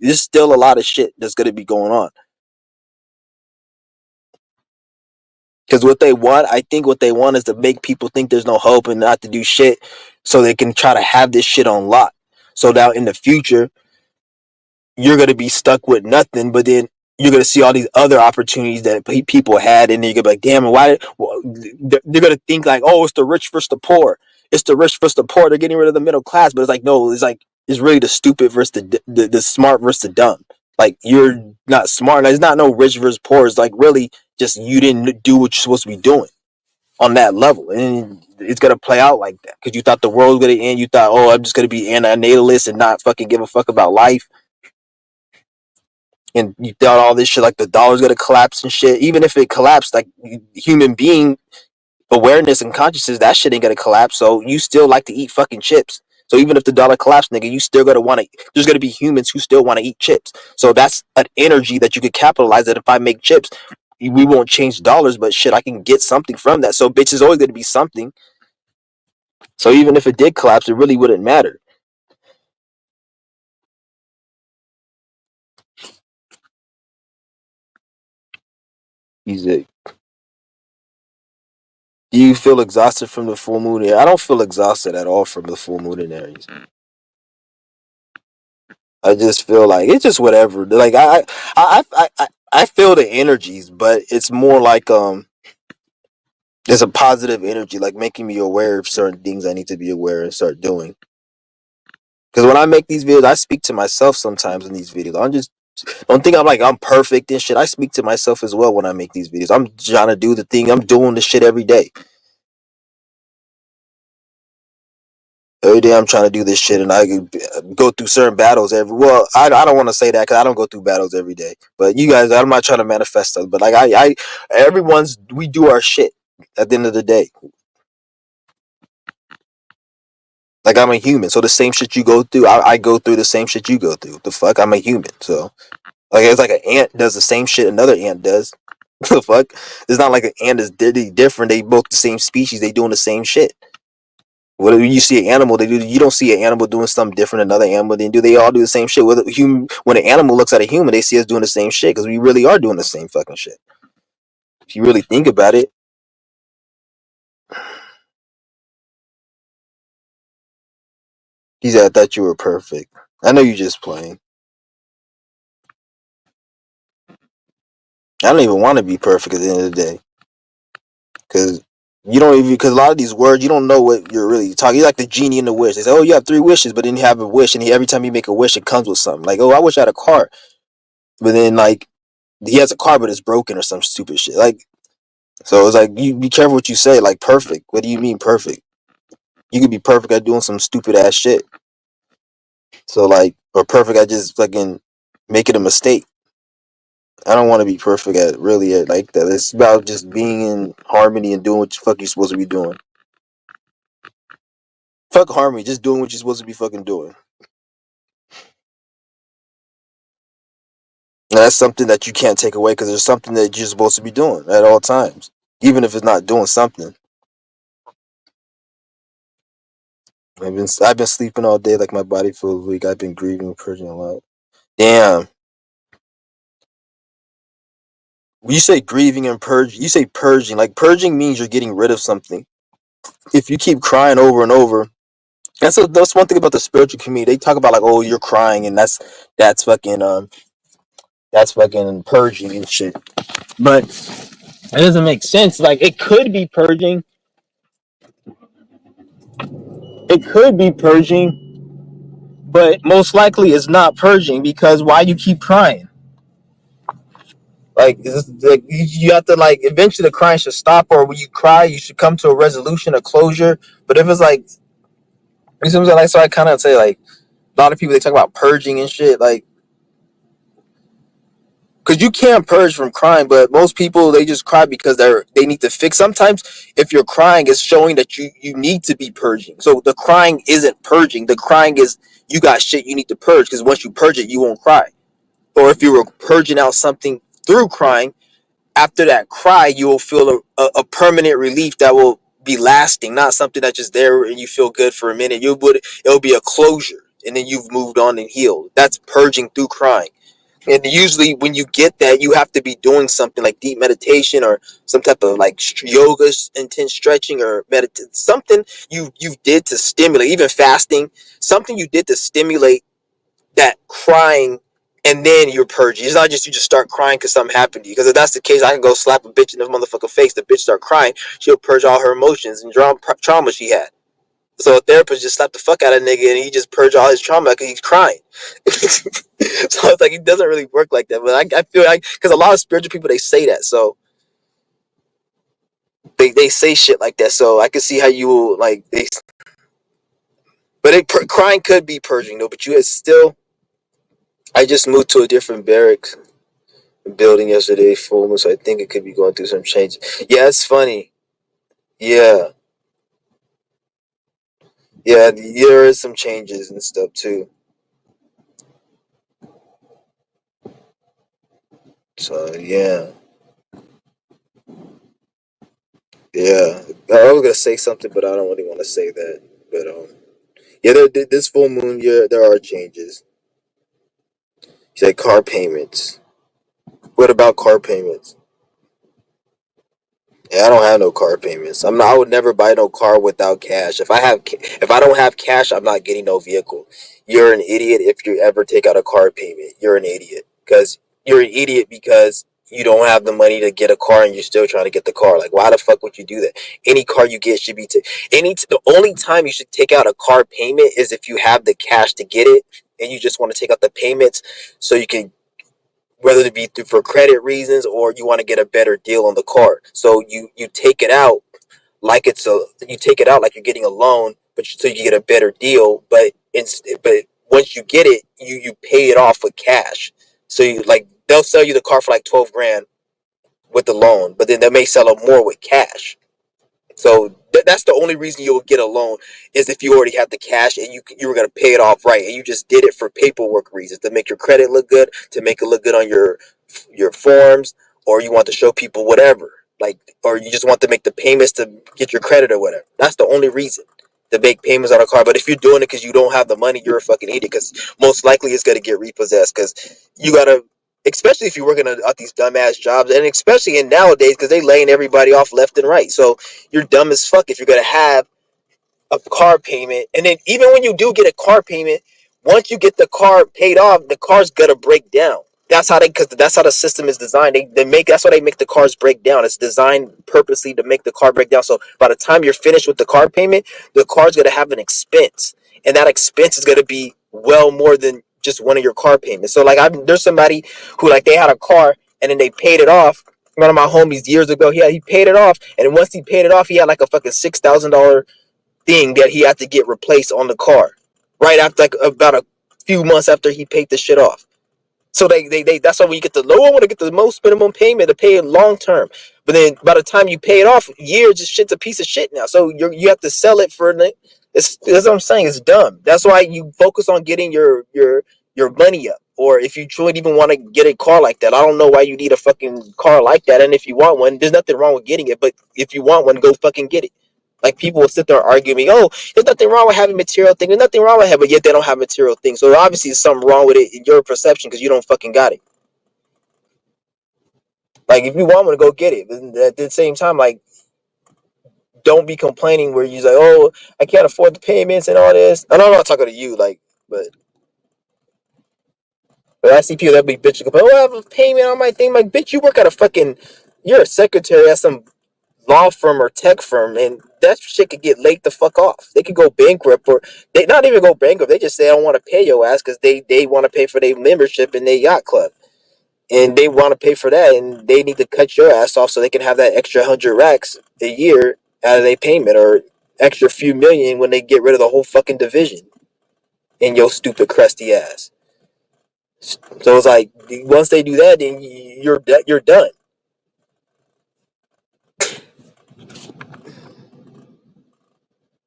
there's still a lot of shit that's gonna be going on. Because what they want, I think what they want is to make people think there's no hope and not to do shit so they can try to have this shit on lock. So now in the future, you're going to be stuck with nothing, but then you're going to see all these other opportunities that people had, and then you're going to be like, damn, why? Well, they're going to think like, oh, it's the rich versus the poor. It's the rich versus the poor. They're getting rid of the middle class, but it's like, no, it's really the stupid versus the smart versus the dumb. Like, you're not smart. It's not no rich versus poor. It's like really just you didn't do what you're supposed to be doing on that level, and it's gonna play out like that because you thought the world was gonna end. You thought, oh, I'm just gonna be anti-natalist and not fucking give a fuck about life, and you thought all this shit like the dollar's gonna collapse and shit. Even if it collapsed, like human being awareness and consciousness, that shit ain't gonna collapse. So you still like to eat fucking chips. So even if the dollar collapsed, nigga, you still gonna want to. There's gonna be humans who still want to eat chips. So that's an energy that you could capitalize. That if I make chips, we won't change dollars, but shit, I can get something from that. So bitch is always gonna be something. So even if it did collapse, it really wouldn't matter. Easy. Do you feel exhausted from the full moon? I don't feel exhausted at all from the full moon in Aries. I just feel like it's just whatever. Like I feel the energies, but it's more like it's a positive energy, like making me aware of certain things I need to be aware and start doing. Because when I make these videos, I speak to myself sometimes in these videos. I'm just don't think I'm like I'm perfect and shit. I speak to myself as well when I make these videos. I'm trying to do the thing. I'm doing the shit every day. Every day I'm trying to do this shit, and I go through certain battles every. Well, I don't want to say that because I don't go through battles every day. But you guys, I'm not trying to manifest stuff. But like everyone's we do our shit at the end of the day. Like I'm a human, so the same shit you go through, I go through the same shit you go through. The fuck, I'm a human, so like it's like an ant does the same shit another ant does. The fuck, it's not like an ant is different. They both the same species. They doing the same shit. Whatever you see an animal, they do. You don't see an animal doing something different than another animal. Then do they all do the same shit? With a human, when an animal looks at a human, they see us doing the same shit because we really are doing the same fucking shit. If you really think about it, he said, "I thought you were perfect." I know you just playing. I don't even want to be perfect at the end of the day because you don't even because a lot of these words you don't know what you're really talking. You're like the genie in the wish. They say, "Oh, you have 3 wishes," but then you have a wish, and every time you make a wish, it comes with something. Like, "Oh, I wish I had a car," but then like he has a car, but it's broken or some stupid shit. Like so, it's like you be careful what you say. Like perfect. What do you mean perfect? You could be perfect at doing some stupid ass shit. So like, or perfect at just fucking making a mistake. I don't want to be perfect at really at like that. It's about just being in harmony and doing what the fuck you're supposed to be doing. Fuck harmony, just doing what you're supposed to be fucking doing. And that's something that you can't take away because there's something that you're supposed to be doing at all times, even if it's not doing something. I've been sleeping all day like my body feels weak. I've been grieving, purging a lot. Damn. When you say grieving and purge, you say purging. Like purging means you're getting rid of something. If you keep crying over and over, that's one thing about the spiritual community. They talk about like, oh, you're crying, and that's fucking that's fucking purging and shit. But that doesn't make sense. Like it could be purging. It could be purging, but most likely it's not purging because why you keep crying? Like you have to like eventually the crying should stop, or when you cry, you should come to a resolution, a closure. But if it's like, you know what I'm saying? Like, so I kind of say like a lot of people they talk about purging and shit, like because you can't purge from crying, but most people they just cry because they need to fix. Sometimes if you're crying, it's showing that you need to be purging. So the crying isn't purging. The crying is you got shit you need to purge because once you purge it, you won't cry. Or if you were purging out something through crying, after that cry, you will feel a permanent relief that will be lasting, not something that's just there and you feel good for a minute. It'll be a closure, and then you've moved on and healed. That's purging through crying. And usually, when you get that, you have to be doing something like deep meditation or some type of like yoga, intense stretching, or something you did to stimulate, even fasting, something you did to stimulate that crying, and then you're purging. It's not just you just start crying because something happened to you. Because if that's the case, I can go slap a bitch in the motherfucking face. The bitch start crying. She'll purge all her emotions and trauma she had. So a therapist just slapped the fuck out of a nigga and he just purged all his trauma because he's crying. So it's like it doesn't really work like that. But I feel like because a lot of spiritual people they say that, so they say shit like that. So I can see how you like they. But crying could be purging though. But you still. I just moved to a different barracks building yesterday, full, so I think it could be going through some changes. Yeah, it's funny. Yeah, yeah, there is some changes and stuff too. So yeah, yeah. I was gonna say something, but I don't really want to say that. But yeah, this full moon year there are changes. You said car payments. What about car payments? Yeah, I don't have no car payments. I would never buy no car without cash. If I don't have cash, I'm not getting no vehicle. You're an idiot if you ever take out a car payment. You're an idiot because you're an idiot because you don't have the money to get a car and you're still trying to get the car. Like, why the fuck would you do that? Any car you get should be the only time you should take out a car payment is if you have the cash to get it and you just want to take out the payments so you can, whether it be for credit reasons or you want to get a better deal on the car. So you take it out like you take it out like you're getting a loan, but so you get a better deal. But once you get it, you pay it off with cash. So you like they'll sell you the car for like 12 grand with the loan, but then they may sell it more with cash. So that's the only reason you'll get a loan is if you already have the cash and you were gonna pay it off right, and you just did it for paperwork reasons to make your credit look good, to make it look good on your forms, or you want to show people whatever, like, or you just want to make the payments to get your credit or whatever. That's the only reason to make payments on a car. But if you're doing it because you don't have the money, you're a fucking idiot. Because most likely it's gonna get repossessed. Because you gotta, especially if you're working at these dumbass jobs, and especially in nowadays because they laying everybody off left and right. So you're dumb as fuck if you're gonna have a car payment, and then even when you do get a car payment, once you get the car paid off, the car's gonna break down. Because that's how the system is designed. That's why they make the cars break down. It's designed purposely to make the car break down. So by the time you're finished with the car payment, the car's gonna have an expense, and that expense is gonna be well more than just one of your car payments. So like, there's somebody who like they had a car and then they paid it off. One of my homies years ago, he paid it off, and once he paid it off, he had like a fucking $6,000 thing that he had to get replaced on the car right after, like, about a few months after he paid the shit off. So they that's why when you get the low one, want to get the most minimum payment to pay it long term. But then by the time you pay it off, years, just shit's a piece of shit now. So you have to sell it for that's what I'm saying. It's dumb. That's why you focus on getting your money up. Or if you truly even want to get a car like that, I don't know why you need a fucking car like that. And if you want one, there's nothing wrong with getting it. But if you want one, go fucking get it. Like people will sit there and argue me, oh, there's nothing wrong with having material things. There's nothing wrong with it, but yet they don't have material things. So obviously there's something wrong with it in your perception because you don't fucking got it. Like if you want one, to go get it. But at the same time, like don't be complaining where you're like, oh, I can't afford the payments and all this. And I'm not talking to you, like, but I see people that be bitching, oh, I have a payment on my thing. Like, bitch, you work at a fucking, you're a secretary at some law firm or tech firm, and that shit could get laid the fuck off. They could go bankrupt, or they not even go bankrupt. They just say I don't want to pay your ass because they want to pay for their membership in their yacht club, and they want to pay for that, and they need to cut your ass off so they can have that extra 100 racks a year out of their payment, or extra few million when they get rid of the whole fucking division in your stupid crusty ass. So it's like once they do that, then you're done.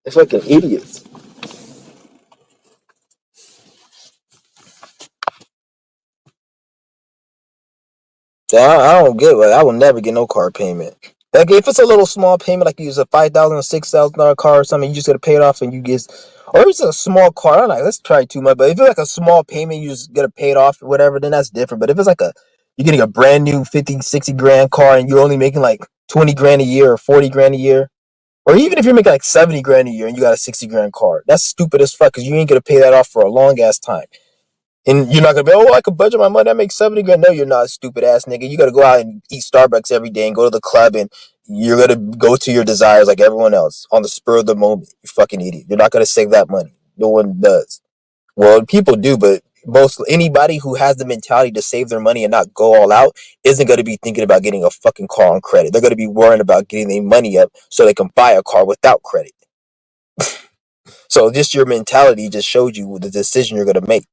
They're fucking idiots. So I don't get it. I will never get no car payment. Like if it's a little small payment, like you use a $5,000 or $6,000 car or something, you just gotta pay it off and you get, or if it's a small car, I'm like, let's try too much. But if it's like a small payment, you just gotta pay it off or whatever, then that's different. But if it's like you're getting a brand new 50, 60 grand car and you're only making like 20 grand a year or 40 grand a year, or even if you're making like 70 grand a year and you got a 60 grand car, that's stupid as fuck because you ain't gonna pay that off for a long ass time. And you're not gonna be, oh, I could budget my money. I make 70 grand. No, you're not, stupid ass nigga. You gotta go out and eat Starbucks every day and go to the club and you're gonna go to your desires like everyone else on the spur of the moment. You fucking idiot. You're not gonna save that money. No one does. Well, people do, but most anybody who has the mentality to save their money and not go all out isn't gonna be thinking about getting a fucking car on credit. They're gonna be worrying about getting their money up so they can buy a car without credit. So just your mentality just showed you the decision you're gonna make.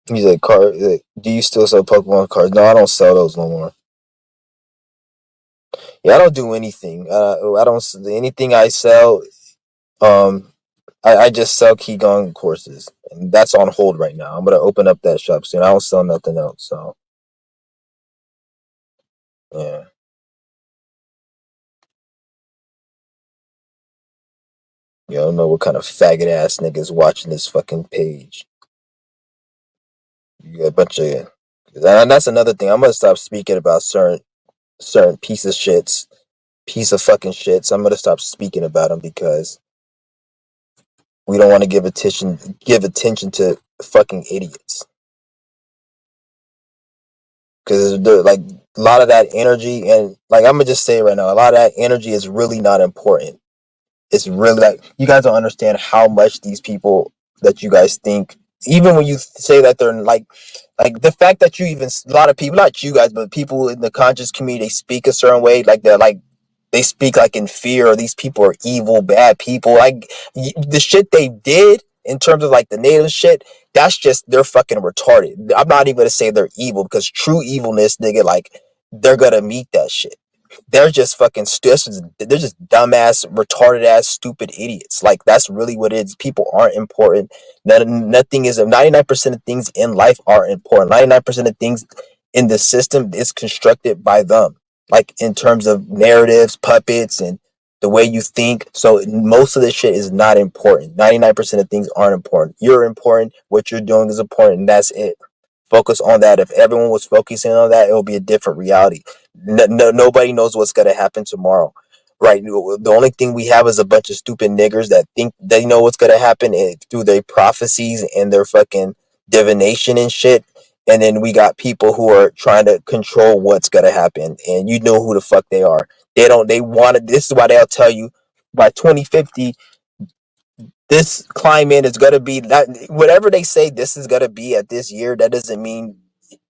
He's like, do you still sell Pokemon cards? No, I don't sell those no more. Yeah, I don't do anything. I don't anything I sell. Um, I just sell Qigong courses, and that's on hold right now. I'm gonna open up that shop soon. I don't sell nothing else. So yeah, you don't know what kind of faggot ass niggas watching this fucking page. You got a bunch of, and that's another thing. I'm gonna stop speaking about certain piece of fucking shits. I'm gonna stop speaking about them because we don't want to give attention to fucking idiots. Because like a lot of that energy, and like I'm gonna just say right now, a lot of that energy is really not important. It's really like you guys don't understand how much these people that you guys think, even when you say that they're like the fact that you even, a lot of people, not you guys, but people in the conscious community, they speak a certain way, like they're like they speak like in fear, or these people are evil, bad people. Like the shit they did in terms of like the native shit, that's just, they're fucking retarded. I'm not even gonna say they're evil because true evilness, nigga, like they're gonna meet that shit. They're just fucking they're just dumbass, retarded ass, stupid idiots. Like that's really what it is. People aren't important. Nothing is. 99% of things in life are important. 99% of things in the system is constructed by them. Like in terms of narratives, puppets, and the way you think. So most of this shit is not important. 99% of things aren't important. You're important. What you're doing is important. And that's it. Focus on that. If everyone was focusing on that, it will be a different reality. Nobody knows what's gonna happen tomorrow, right? The only thing we have is a bunch of stupid niggers that think they know what's gonna happen through their prophecies and their fucking divination and shit. And then we got people who are trying to control what's gonna happen, and you know who the fuck they are. They don't. They want it. This is why they'll tell you by 2050 this climate is gonna be that, whatever they say this is gonna be at this year. That doesn't mean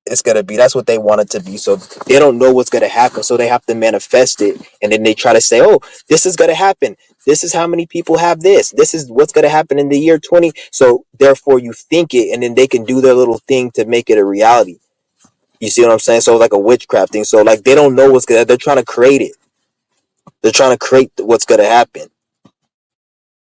it's gonna be. That's what they want it to be. So they don't know what's gonna happen. So they have to manifest it, and then they try to say, "Oh, this is gonna happen. This is how many people have this. This is what's gonna happen in the year 20." So therefore, you think it, and then they can do their little thing to make it a reality. You see what I'm saying? So like a witchcraft thing. So like they don't know what's gonna. They're trying to create it. They're trying to create what's gonna happen.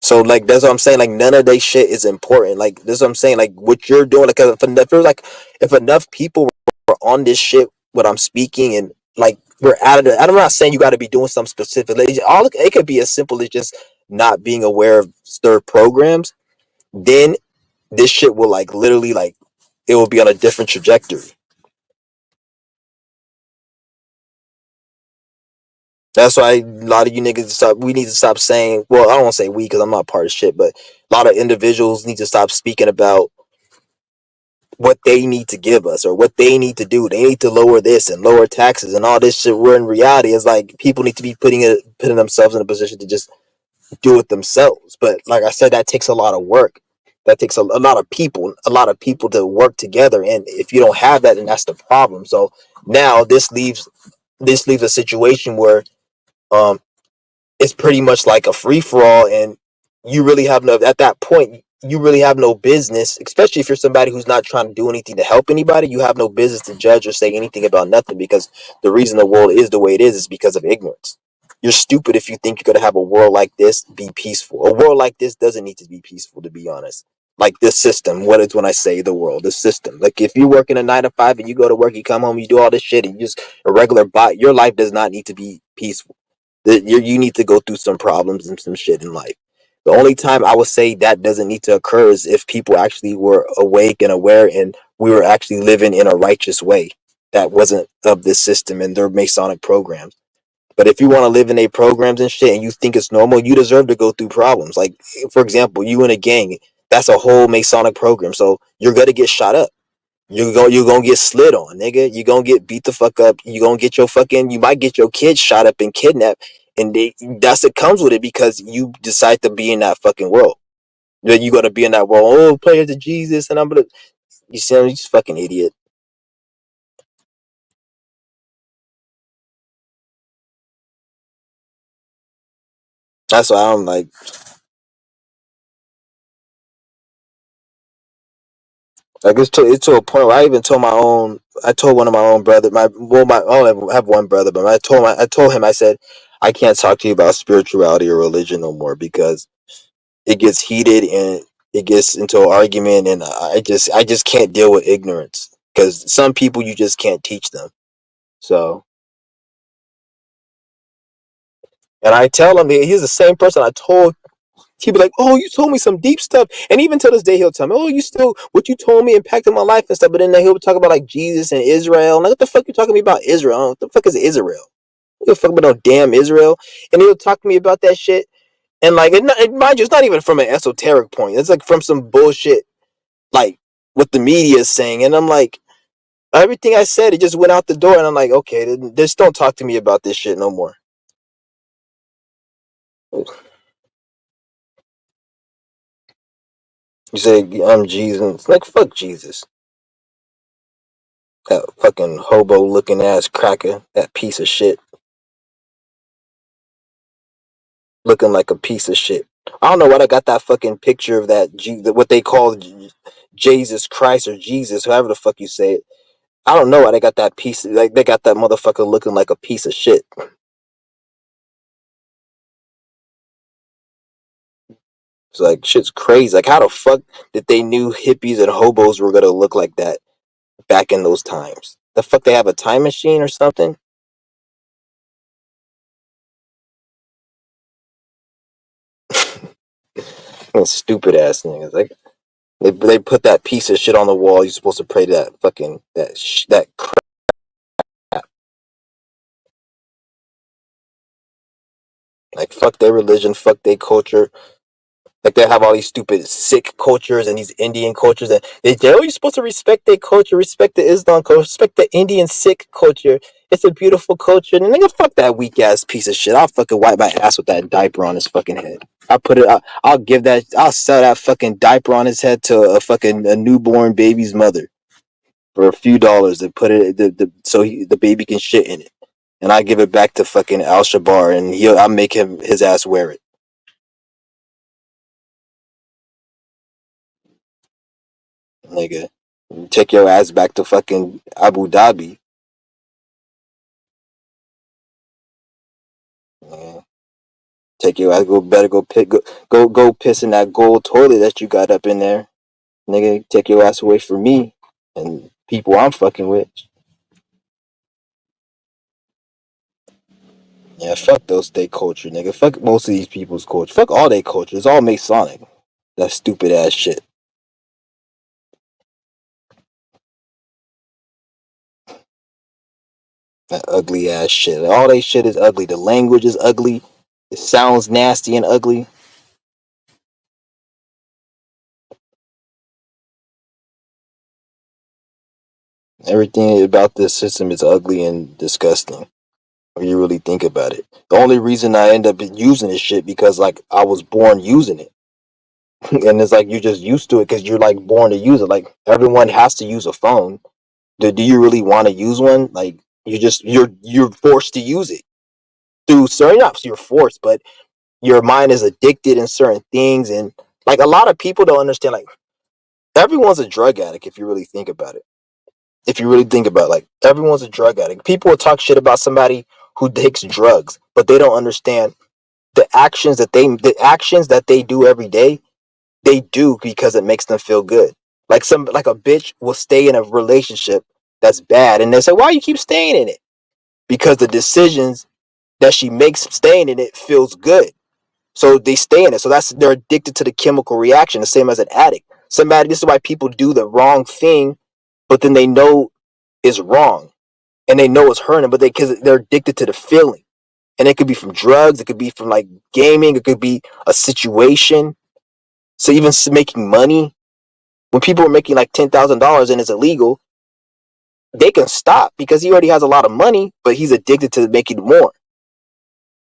So like that's what I'm saying. Like none of that shit is important. Like this is what I'm saying. Like what you're doing. Like if there's like if enough people were on this shit, what I'm speaking, and like we're out of the. I'm not saying you got to be doing something specific. Like, all it could be as simple as just not being aware of certain programs. Then this shit will like literally like it will be on a different trajectory. That's why a lot of you niggas stop. We need to stop saying. Well, I don't want to say we because I'm not part of shit, but a lot of individuals need to stop speaking about what they need to give us or what they need to do. They need to lower this and lower taxes and all this shit. Where in reality, it's like people need to be putting themselves in a position to just do it themselves. But like I said, that takes a lot of work. That takes a lot of people, to work together. And if you don't have that, then that's the problem. So now this leaves a situation where um it's pretty much like a free for all, and you really have no at that point. You really have no business, especially if you're somebody who's not trying to do anything to help anybody. You have no business to judge or say anything about nothing because the reason the world is the way it is because of ignorance. You're stupid if you think you're gonna have a world like this be peaceful. A world like this doesn't need to be peaceful, to be honest. Like this system, what is when I say the world, the system. Like if you work in a 9 to 5 and you go to work, you come home, you do all this shit, and you just a regular bot, your life does not need to be peaceful. You need to go through some problems and some shit in life. The only time I would say that doesn't need to occur is if people actually were awake and aware and we were actually living in a righteous way that wasn't of this system and their Masonic programs. But if you want to live in their programs and shit and you think it's normal, you deserve to go through problems. Like, for example, you in a gang, that's a whole Masonic program. So you're going to get shot up. You gonna get slid on, nigga. You gonna get beat the fuck up. You gonna get your fucking. You might get your kids shot up and kidnapped, and that's it comes with it because you decide to be in that fucking world. Then you gotta be in that world. Oh, pray to Jesus, and I'm gonna. You see, you just fucking idiot. That's why I'm like it's to a point where I even told my own. I told one of my own brother. I only have one brother, but I told him I said I can't talk to you about spirituality or religion no more because it gets heated and it gets into an argument, and I just can't deal with ignorance because some people you just can't teach them. So, and I tell him he's the same person I told. He'd be like, "Oh, you told me some deep stuff," and even to this day, he'll tell me, "Oh, you still what you told me impacted my life and stuff." But then he'll talk about like Jesus and Israel. And like, what the fuck you talking to me about Israel? What the fuck is Israel? What the fuck about no damn Israel? And he'll talk to me about that shit. And like, mind you, it's not even from an esoteric point. It's like from some bullshit like what the media is saying, and I'm like, everything I said, it just went out the door, and I'm like, okay, just don't talk to me about this shit no more. You say I'm Jesus, like fuck Jesus, that fucking hobo looking ass cracker, that piece of shit, looking like a piece of shit. I don't know why I got that fucking picture of that what they call Jesus Christ or Jesus, however the fuck you say it. I don't know why they got that piece, like they got that motherfucker looking like a piece of shit. It's like shit's crazy. Like how the fuck did they knew hippies and hobos were gonna look like that back in those times? The fuck they have a time machine or something? Stupid ass niggas. Like they put that piece of shit on the wall. You're supposed to pray to that fucking that crap. Like fuck their religion, fuck their culture. Like they have all these stupid Sikh cultures and these Indian cultures, and oh, you're supposed to respect their culture, respect the Islam culture, respect the Indian Sikh culture. It's a beautiful culture. And nigga, fuck that weak ass piece of shit. I'll fucking wipe my ass with that diaper on his fucking head. I'll give that. I'll sell that fucking diaper on his head to a newborn baby's mother for a few dollars to put it so the baby can shit in it, and I give it back to fucking Al Shabar, and I'll make his ass wear it, nigga. Take your ass back to fucking Abu Dhabi. Yeah. Take your ass. Go piss in that gold toilet that you got up in there, nigga. Take your ass away from me and people I'm fucking with. Yeah, fuck those state culture, nigga. Fuck most of these people's culture. Fuck all their culture. It's all Masonic. That stupid ass shit. That ugly ass shit. All they shit is ugly. The language is ugly. It sounds nasty and ugly. Everything about this system is ugly and disgusting. When you really think about it. The only reason I end up using this shit because like I was born using it. And it's like you're just used to it because you're like born to use it. Like everyone has to use a phone. Do you really want to use one? Like you're forced to use it through certain apps. You're forced, but your mind is addicted in certain things, and like a lot of people don't understand. Like everyone's a drug addict if you really think about it. If you really think about it, like everyone's a drug addict. People will talk shit about somebody who takes drugs, but they don't understand the actions that they do every day. They do because it makes them feel good. Like a bitch will stay in a relationship that's bad, and they say, "Why you keep staying in it?" Because the decisions that she makes staying in it feels good. So they stay in it. So they're addicted to the chemical reaction, the same as an addict. This is why people do the wrong thing, but then they know it's wrong and they know it's hurting, but because they're addicted to the feeling. And it could be from drugs, it could be from like gaming, it could be a situation. So even making money, when people are making like $10,000 and it's illegal, they can stop because he already has a lot of money, but he's addicted to making more.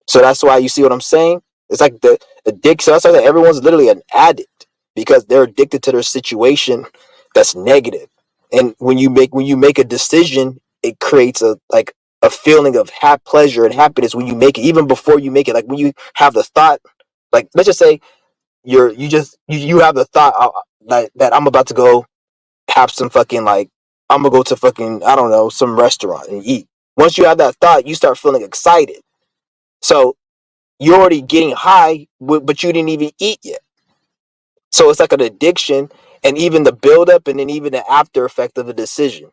So that's why you see what I'm saying. It's like the addiction. That's why everyone's literally an addict because they're addicted to their situation that's negative. And when you make a decision, it creates a feeling of pleasure and happiness when you make it, even before you make it. Like when you have the thought, like let's just say you have the thought that I'm about to go have some fucking like I'm gonna go to fucking I don't know some restaurant and eat. Once you have that thought, you start feeling excited. So you're already getting high, but you didn't even eat yet. So it's like an addiction, and even the buildup, and then even the after effect of a decision.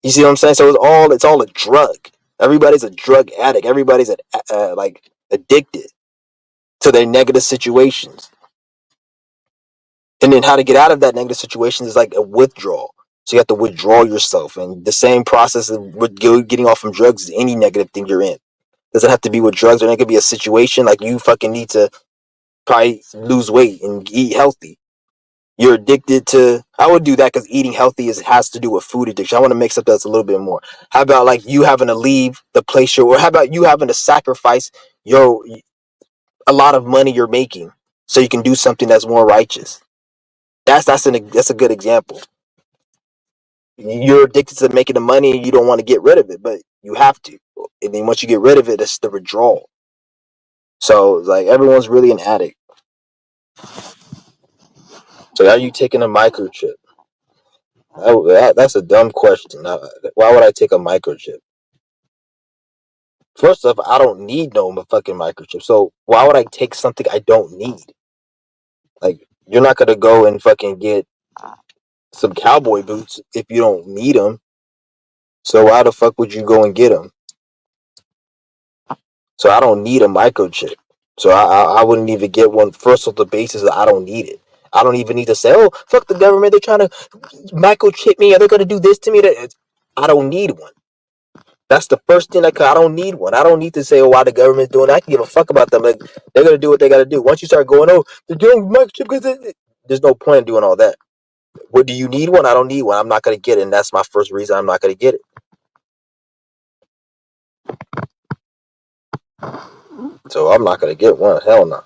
You see what I'm saying? So it's all a drug. Everybody's a drug addict. Everybody's like addicted to their negative situations. And then how to get out of that negative situation is like a withdrawal. So you have to withdraw yourself, and the same process of getting off from drugs is any negative thing you're in. Doesn't have to be with drugs, or it could be a situation like you fucking need to probably lose weight and eat healthy. You're addicted to. I would do that because eating healthy has to do with food addiction. I want to mix up that's a little bit more. How about like you having to leave the place or how about you having to sacrifice your a lot of money you're making so you can do something that's more righteous. That's a good example. You're addicted to making the money and you don't want to get rid of it, but you have to. And then once you get rid of it, it's the withdrawal. So like everyone's really an addict. So are you taking a microchip? That's a dumb question. Why would I take a microchip? First off, I don't need no fucking microchip. So why would I take something I don't need? Like you're not gonna go and fucking get some cowboy boots if you don't need them. So why the fuck would you go and get them? So I don't need a microchip. So I wouldn't even get one first off the basis that I don't need it. I don't even need to say, oh, fuck the government. They're trying to microchip me. Or they're going to do this to me. I don't need one. That's the first thing I don't need one. I don't need to say, oh, why the government's doing that. I can give a fuck about them. Like, they're going to do what they got to do. Once you start going, oh, they're doing microchip because there's no point in doing all that. What do you need one? I don't need one. I'm not going to get it. And that's my first reason I'm not going to get it. So I'm not going to get one. Hell no.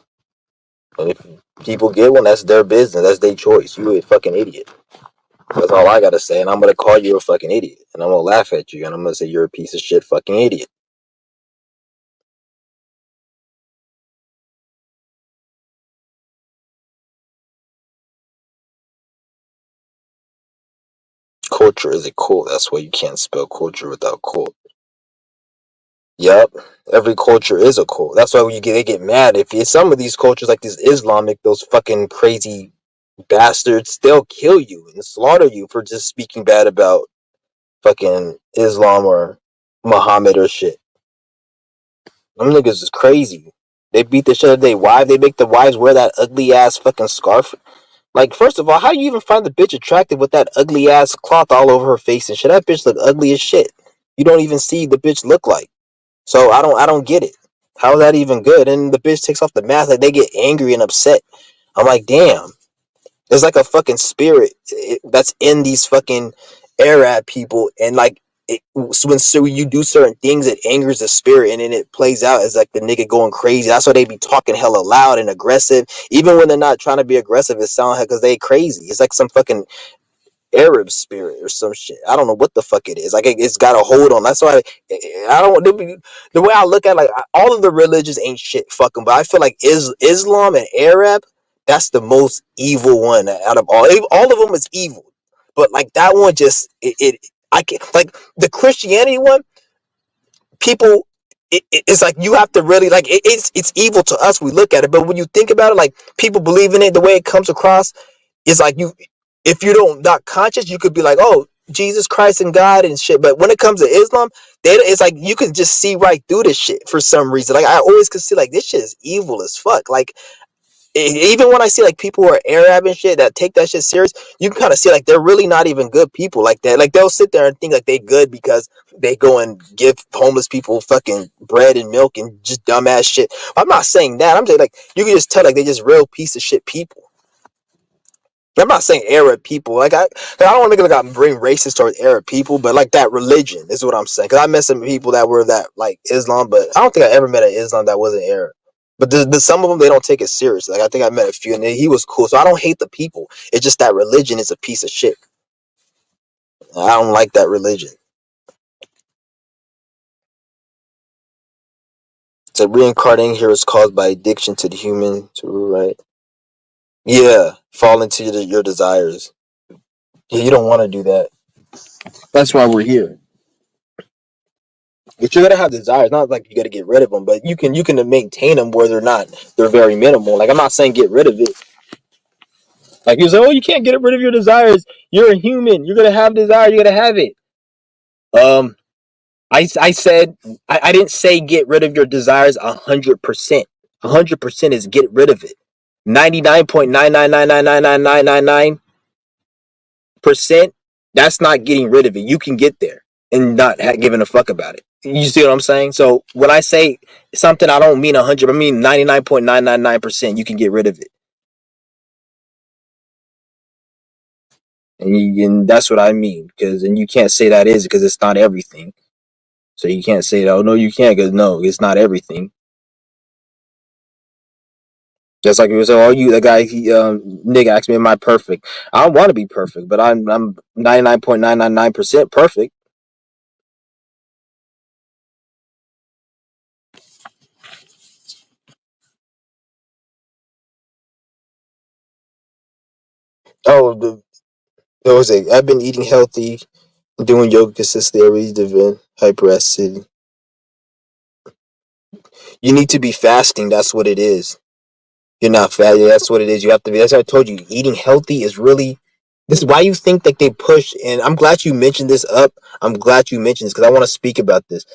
And if people get one, that's their business. That's their choice. You a fucking idiot. That's all I gotta say. And I'm gonna call you a fucking idiot. And I'm gonna laugh at you. And I'm gonna say you're a piece of shit fucking idiot. Culture is a cool. That's why you can't spell culture without cult. Yep. Every culture is a cult. That's why when they get mad if it's some of these cultures like this Islamic, those fucking crazy bastards, they'll kill you and slaughter you for just speaking bad about fucking Islam or Muhammad or shit. Them niggas is crazy. They beat the shit out of their wives. They make the wives wear that ugly ass fucking scarf. Like, first of all, how you even find the bitch attractive with that ugly ass cloth all over her face and shit? That bitch look ugly as shit. You don't even see the bitch look like. So I don't get it. How is that even good? And the bitch takes off the mask, like they get angry and upset. I'm like, damn. There's like a fucking spirit that's in these fucking Arab people, and like so you do certain things, it angers the spirit, and then it plays out as like the nigga going crazy. That's why they be talking hella loud and aggressive, even when they're not trying to be aggressive. It sounds like because they crazy. It's like some fucking Arab spirit or some shit. I don't know what the fuck it is. Like it's got a hold on. That's why I don't. The way I look at it, like all of the religions ain't shit fucking, but I feel like Islam and Arab, that's the most evil one out of all. All of them is evil, but like that one just I can like the Christianity one. People, it's like you have to really like it's evil to us. We look at it, but when you think about it, like people believe in it the way it comes across. It's like you, if you don't not conscious, you could be like, oh, Jesus Christ and God and shit. But when it comes to Islam, it's like you can just see right through this shit for some reason. Like I always could see like this shit is evil as fuck. Like even when I see like people who are Arab and shit that take that shit serious, you can kind of see like they're really not even good people like that. Like they'll sit there and think like they good because they go and give homeless people fucking bread and milk and just dumbass shit. I'm not saying that. I'm saying like you can just tell like they just real piece of shit people. I'm not saying Arab people. I don't want to like I'm bring racist towards Arab people, but like that religion is what I'm saying. Because I met some people that were that like Islam, but I don't think I ever met an Islam that wasn't Arab. But some of them they don't take it serious. Like I think I met a few, and he was cool. So I don't hate the people. It's just that religion is a piece of shit. I don't like that religion. So reincarnating here is caused by addiction to the human. To right? Yeah, fall into your desires. Yeah, you don't want to do that. That's why we're here. But you're gonna have desires. Not like you gotta get rid of them, but you can maintain them where they're very minimal. Like I'm not saying get rid of it. Like you say, oh, you can't get rid of your desires. You're a human. You're gonna have desire. You're gonna have it. Um, I said I didn't say get rid of your desires 100%. 100% is get rid of it. 99.9999999% that's not getting rid of it. You can get there and not giving a fuck about it. You see what I'm saying? So when I say something, I don't mean 100. I mean 99.999%. You can get rid of it, and that's what I mean. Because and you can't say that is because it's not everything. So you can't say, oh no, you can't, because no, it's not everything. Just like you say, oh, you the guy, nigga asked me, am I perfect? I don't want to be perfect, but I'm 99.999% perfect. Oh, there was a. I've been eating healthy, doing yoga consistently, divine hyperacid. You need to be fasting. That's what it is. You're not fat. Yeah, that's what it is. You have to be. That's what I told you. Eating healthy is really. This is why you think that they push. And I'm glad you mentioned this up. I'm glad you mentioned this because I want to speak about this.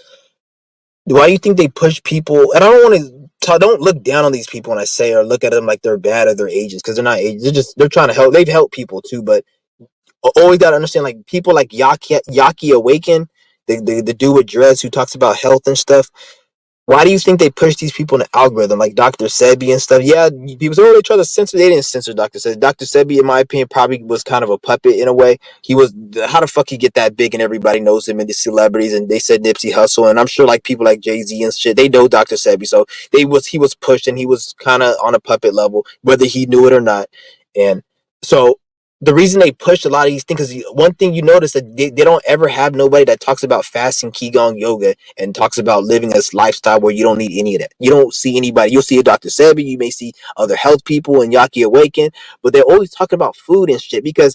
Why do you think they push people? And I don't want to. Don't look down on these people when I say or look at them like they're bad or they're agents because they're not agents. They're trying to help. They've helped people too, but always gotta understand like people like Yaki Awaken, the dude with dreads who talks about health and stuff. Why do you think they push these people in the algorithm, like Dr. Sebi and stuff? Yeah, people say, oh, they try to censor. They didn't censor Dr. Sebi. Dr. Sebi, in my opinion, probably was kind of a puppet in a way. He was, how the fuck he get that big and everybody knows him and the celebrities, and they said Nipsey Hussle, and I'm sure like people like Jay-Z and shit, they know Dr. Sebi, so he was pushed and he was kind of on a puppet level, whether he knew it or not. And so the reason they push a lot of these things is one thing you notice that they don't ever have nobody that talks about fasting, qigong, yoga, and talks about living a lifestyle where you don't need any of that. You don't see anybody. You'll see a Dr. Sebi, you may see other health people and Yaki Awaken, but they're always talking about food and shit because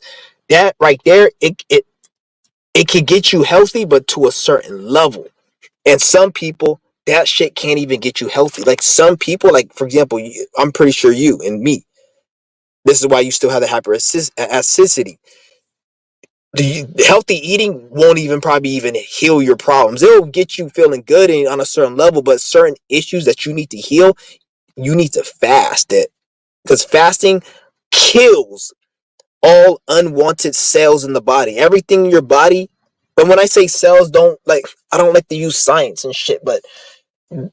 that right there, it can get you healthy, but to a certain level. And some people that shit can't even get you healthy. Like some people, like for example, I'm pretty sure you and me, this is why you still have the hyperacidity. The healthy eating won't even probably even heal your problems. It'll get you feeling good and on a certain level, but certain issues that you need to heal, you need to fast it. Because fasting kills all unwanted cells in the body. Everything in your body. But when I say cells, I don't like to use science and shit, but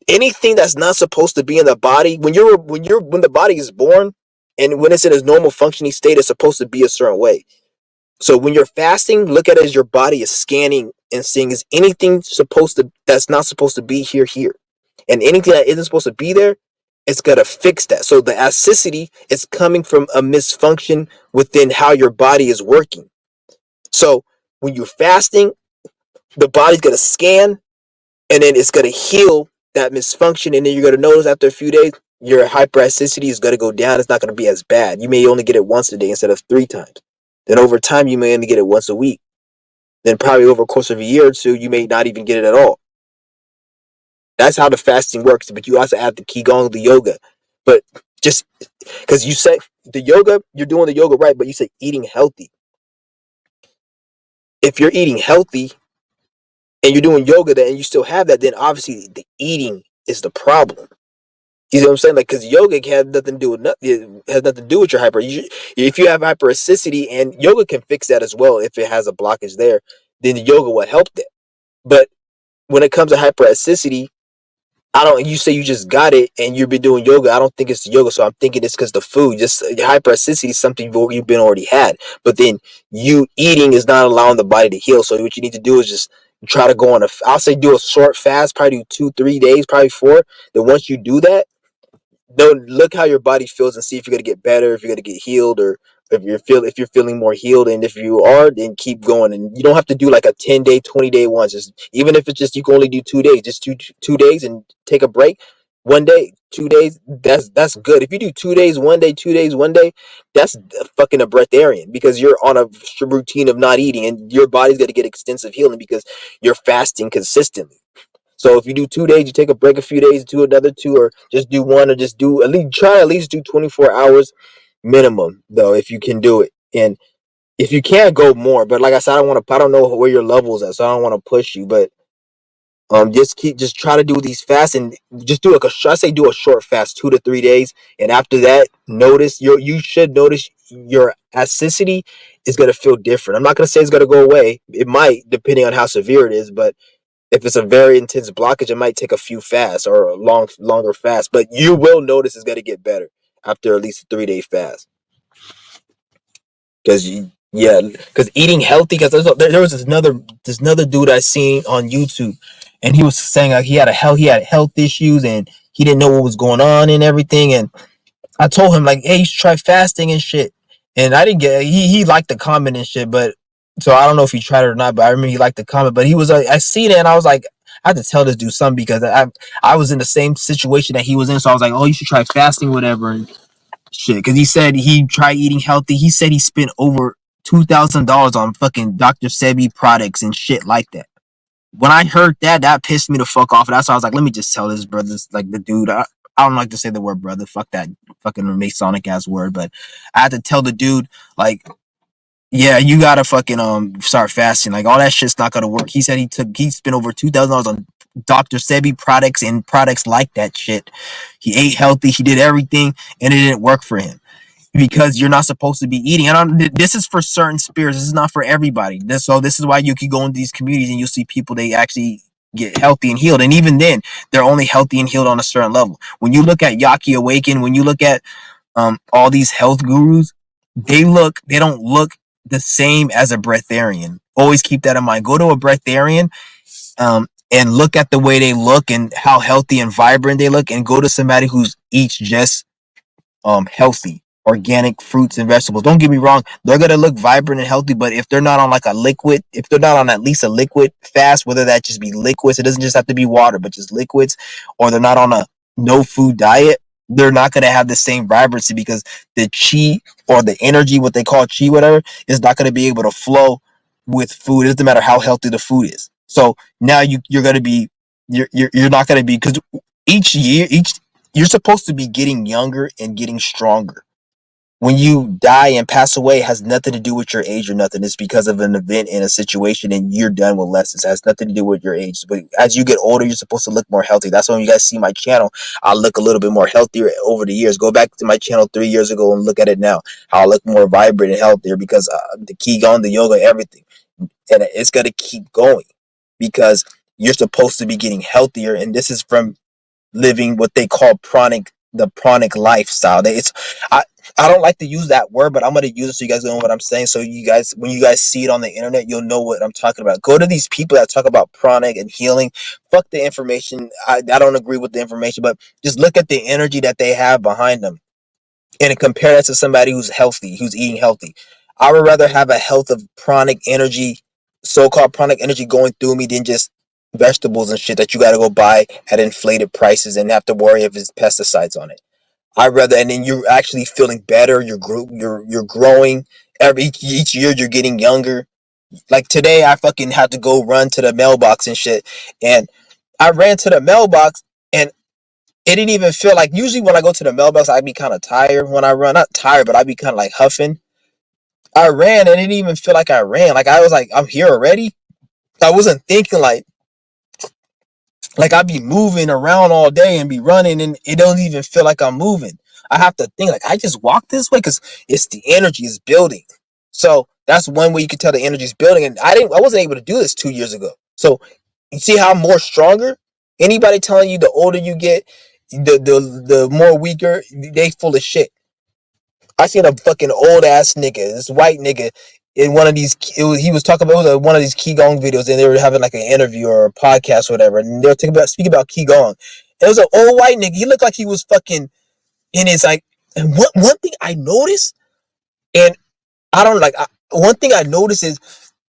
anything that's not supposed to be in the body, when the body is born and when it's in its normal functioning state, it's supposed to be a certain way. So when you're fasting, look at it as your body is scanning and seeing is anything supposed to that's not supposed to be here. And anything that isn't supposed to be there, it's gonna fix that. So the acidity is coming from a misfunction within how your body is working. So when you're fasting, the body's gonna scan and then it's gonna heal that misfunction, and then you're gonna notice after a few days your hyperacidity is gonna go down. It's not gonna be as bad. You may only get it once a day instead of 3 times. Then over time you may only get it once a week. Then probably over the course of a year or two, you may not even get it at all. That's how the fasting works. But you also have the qigong, the yoga. But just because you say the yoga, you're doing the yoga right, but you say eating healthy. If you're eating healthy and you're doing yoga, then and you still have that, then obviously the eating is the problem. You know what I'm saying? Like, because yoga has nothing to do with nothing. It has nothing to do with your if you have hyperacidity, and yoga can fix that as well. If it has a blockage there, then the yoga will help that. But when it comes to hyperacidity, I don't. You say you just got it and you've been doing yoga. I don't think it's the yoga, so I'm thinking it's because the food. Just hyperacidity is something you've been already had, but then you eating is not allowing the body to heal. So what you need to do is just try to go on a. I'll say do a short fast, probably do 2-3 days, probably 4. Then once you do that, don't look how your body feels and see if you're gonna get better, if you're gonna get healed, or if you're feeling more healed. And if you are, then keep going. And you don't have to do like a 10-day, 20-day one. Just even if it's just you can only do 2 days, just two days and take a break. 1 day, 2 days, that's good. If you do 2 days, 1 day, 2 days, 1 day, that's fucking a breatharian because you're on a routine of not eating, and your body's gonna get extensive healing because you're fasting consistently. So if you do 2 days, you take a break a few days, do another two, or just do one, or just do at least do 24 hours minimum though, if you can do it. And if you can't go more, but like I said, I don't know where your levels at, so I don't want to push you, but just try to do these fasts and just do I say do a short fast, 2 to 3 days, and after that, you should notice your acidity is gonna feel different. I'm not gonna say it's gonna go away. It might, depending on how severe it is, but if it's a very intense blockage, it might take a few fasts or a longer fast, but you will notice it's gonna get better after at least a 3-day fast. Because eating healthy. Because there was this another dude I seen on YouTube, and he was saying like he had health issues and he didn't know what was going on and everything. And I told him like, hey, you should try fasting and shit. And I didn't get he liked the comment and shit, but so I don't know if he tried it or not. But I remember he liked the comment. But he was like, I seen it and I was like, I had to tell this dude something because I was in the same situation that he was in. So I was like, oh, you should try fasting, whatever and shit. Because he said he tried eating healthy. He said he spent over $2,000 on fucking Dr. Sebi products and shit like that. When I heard that, that pissed me the fuck off. And that's why I was like, let me just tell this brother, like the dude. I don't like to say the word brother. Fuck that fucking Masonic ass word. But I had to tell the dude, like, yeah, you gotta fucking start fasting. Like all that shit's not gonna work. He said he spent over $2,000 on Dr. Sebi products and products like that shit. He ate healthy, he did everything, and it didn't work for him because you're not supposed to be eating. This is for certain spirits. This is not for everybody. This is why you can go into these communities and you'll see people they actually get healthy and healed. And even then, they're only healthy and healed on a certain level. When you look at Yaki Awaken, when you look at all these health gurus, they don't look the same as a breatharian. Always keep that in mind. Go to a breatharian and look at the way they look and how healthy and vibrant they look, and go to somebody who's eats just healthy organic fruits and vegetables. Don't get me wrong, they're gonna look vibrant and healthy, but if they're not on like a liquid, if they're not on at least a liquid fast, whether that just be liquids, it doesn't just have to be water, but just liquids, or they're not on a no food diet, they're not gonna have the same vibrancy because the chi or the energy, what they call chi, whatever, is not gonna be able to flow with food. It doesn't matter how healthy the food is. So now you're gonna be you're not going to be, because each you're supposed to be getting younger and getting stronger. When you die and pass away, it has nothing to do with your age or nothing. It's because of an event and a situation, and you're done with lessons. It has nothing to do with your age. But as you get older, you're supposed to look more healthy. That's why when you guys see my channel, I look a little bit more healthier over the years. Go back to my channel 3 years ago and look at it now. How I look more vibrant and healthier because the qigong, the yoga, everything, and it's gonna keep going because you're supposed to be getting healthier, and this is from living what they call the pranic lifestyle. It's I I don't like to use that word, but I'm gonna use it so you guys know what I'm saying. So you guys, when you guys see it on the internet, you'll know what I'm talking about. Go to these people that talk about pranic and healing. Fuck the information. I don't agree with the information, but just look at the energy that they have behind them and compare that to somebody who's healthy, who's eating healthy. I would rather have a health of pranic energy, so-called pranic energy going through me than just vegetables and shit that you got to go buy at inflated prices and have to worry if it's pesticides on it. I rather, and then you're actually feeling better. You're growing each year. You're getting younger. Like today, I fucking had to go run to the mailbox and shit, and I ran to the mailbox and it didn't even feel like, usually when I go to the mailbox, I'd be kind of tired when I run. Not tired, but I'd be kind of like huffing. I ran and it didn't even feel like I ran. Like I was like, I'm here already. I wasn't thinking like I'd be moving around all day and be running and it don't even feel like I'm moving. I have to think like I just walk this way because it's the energy is building. So that's one way you can tell the energy is building. And I wasn't able to do this 2 years ago. So you see how I'm more stronger? Anybody telling you the older you get, the more weaker, they full of shit. I seen a fucking old ass nigga, this white nigga, in one of these. He was talking about, it was one of these qigong videos, and they were having like an interview or a podcast or whatever, and they were speaking about qigong. It was an old white nigga. He looked like he was fucking in his like. And one thing I noticed, and I don't like. One thing I noticed is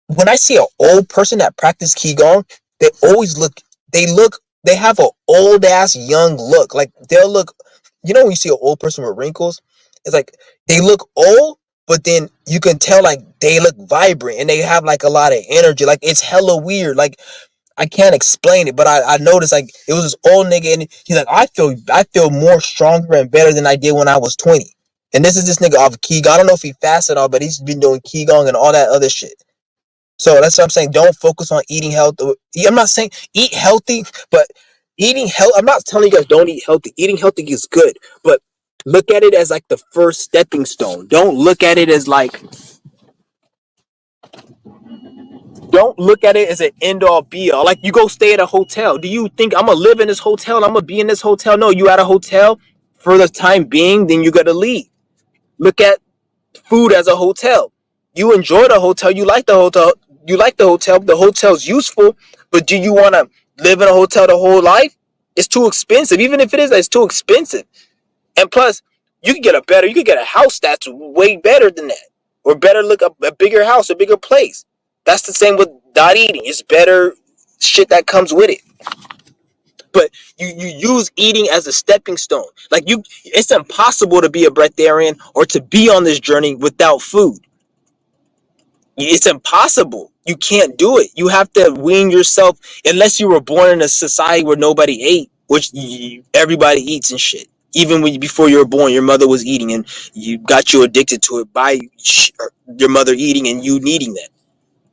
when I see an old person that practice qigong, they always look. They look. They have an old ass young look. Like they'll look. You know when you see an old person with wrinkles, it's like they look old, but then you can tell like they look vibrant and they have like a lot of energy. Like it's hella weird. Like I can't explain it, but I noticed like it was this old nigga and he's like, I feel more stronger and better than I did when I was 20. And this is this nigga off of Qigong. I don't know if he fasted all, but he's been doing Qigong and all that other shit. So that's what I'm saying. Don't focus on eating healthy. I'm not saying eat healthy, but eating health. I'm not telling you guys don't eat healthy. Eating healthy is good, but look at it as like the first stepping stone. Don't look at it as an end all be all. Like you go stay at a hotel. Do you think I'm gonna live in this hotel and I'm gonna be in this hotel? No, you at a hotel for the time being, then you gotta leave. Look at food as a hotel. You enjoy the hotel, you like the hotel, the hotel's useful, but do you wanna live in a hotel the whole life? It's too expensive. Even if it is, it's too expensive. And plus, you could get a house that's way better than that. Or better look up a bigger house, a bigger place. That's the same with not eating. It's better shit that comes with it. But you use eating as a stepping stone. Like it's impossible to be a breatharian or to be on this journey without food. It's impossible. You can't do it. You have to wean yourself, unless you were born in a society where nobody ate, which everybody eats and shit. Even before you were born, your mother was eating, and you got you addicted to it by your mother eating and you needing that.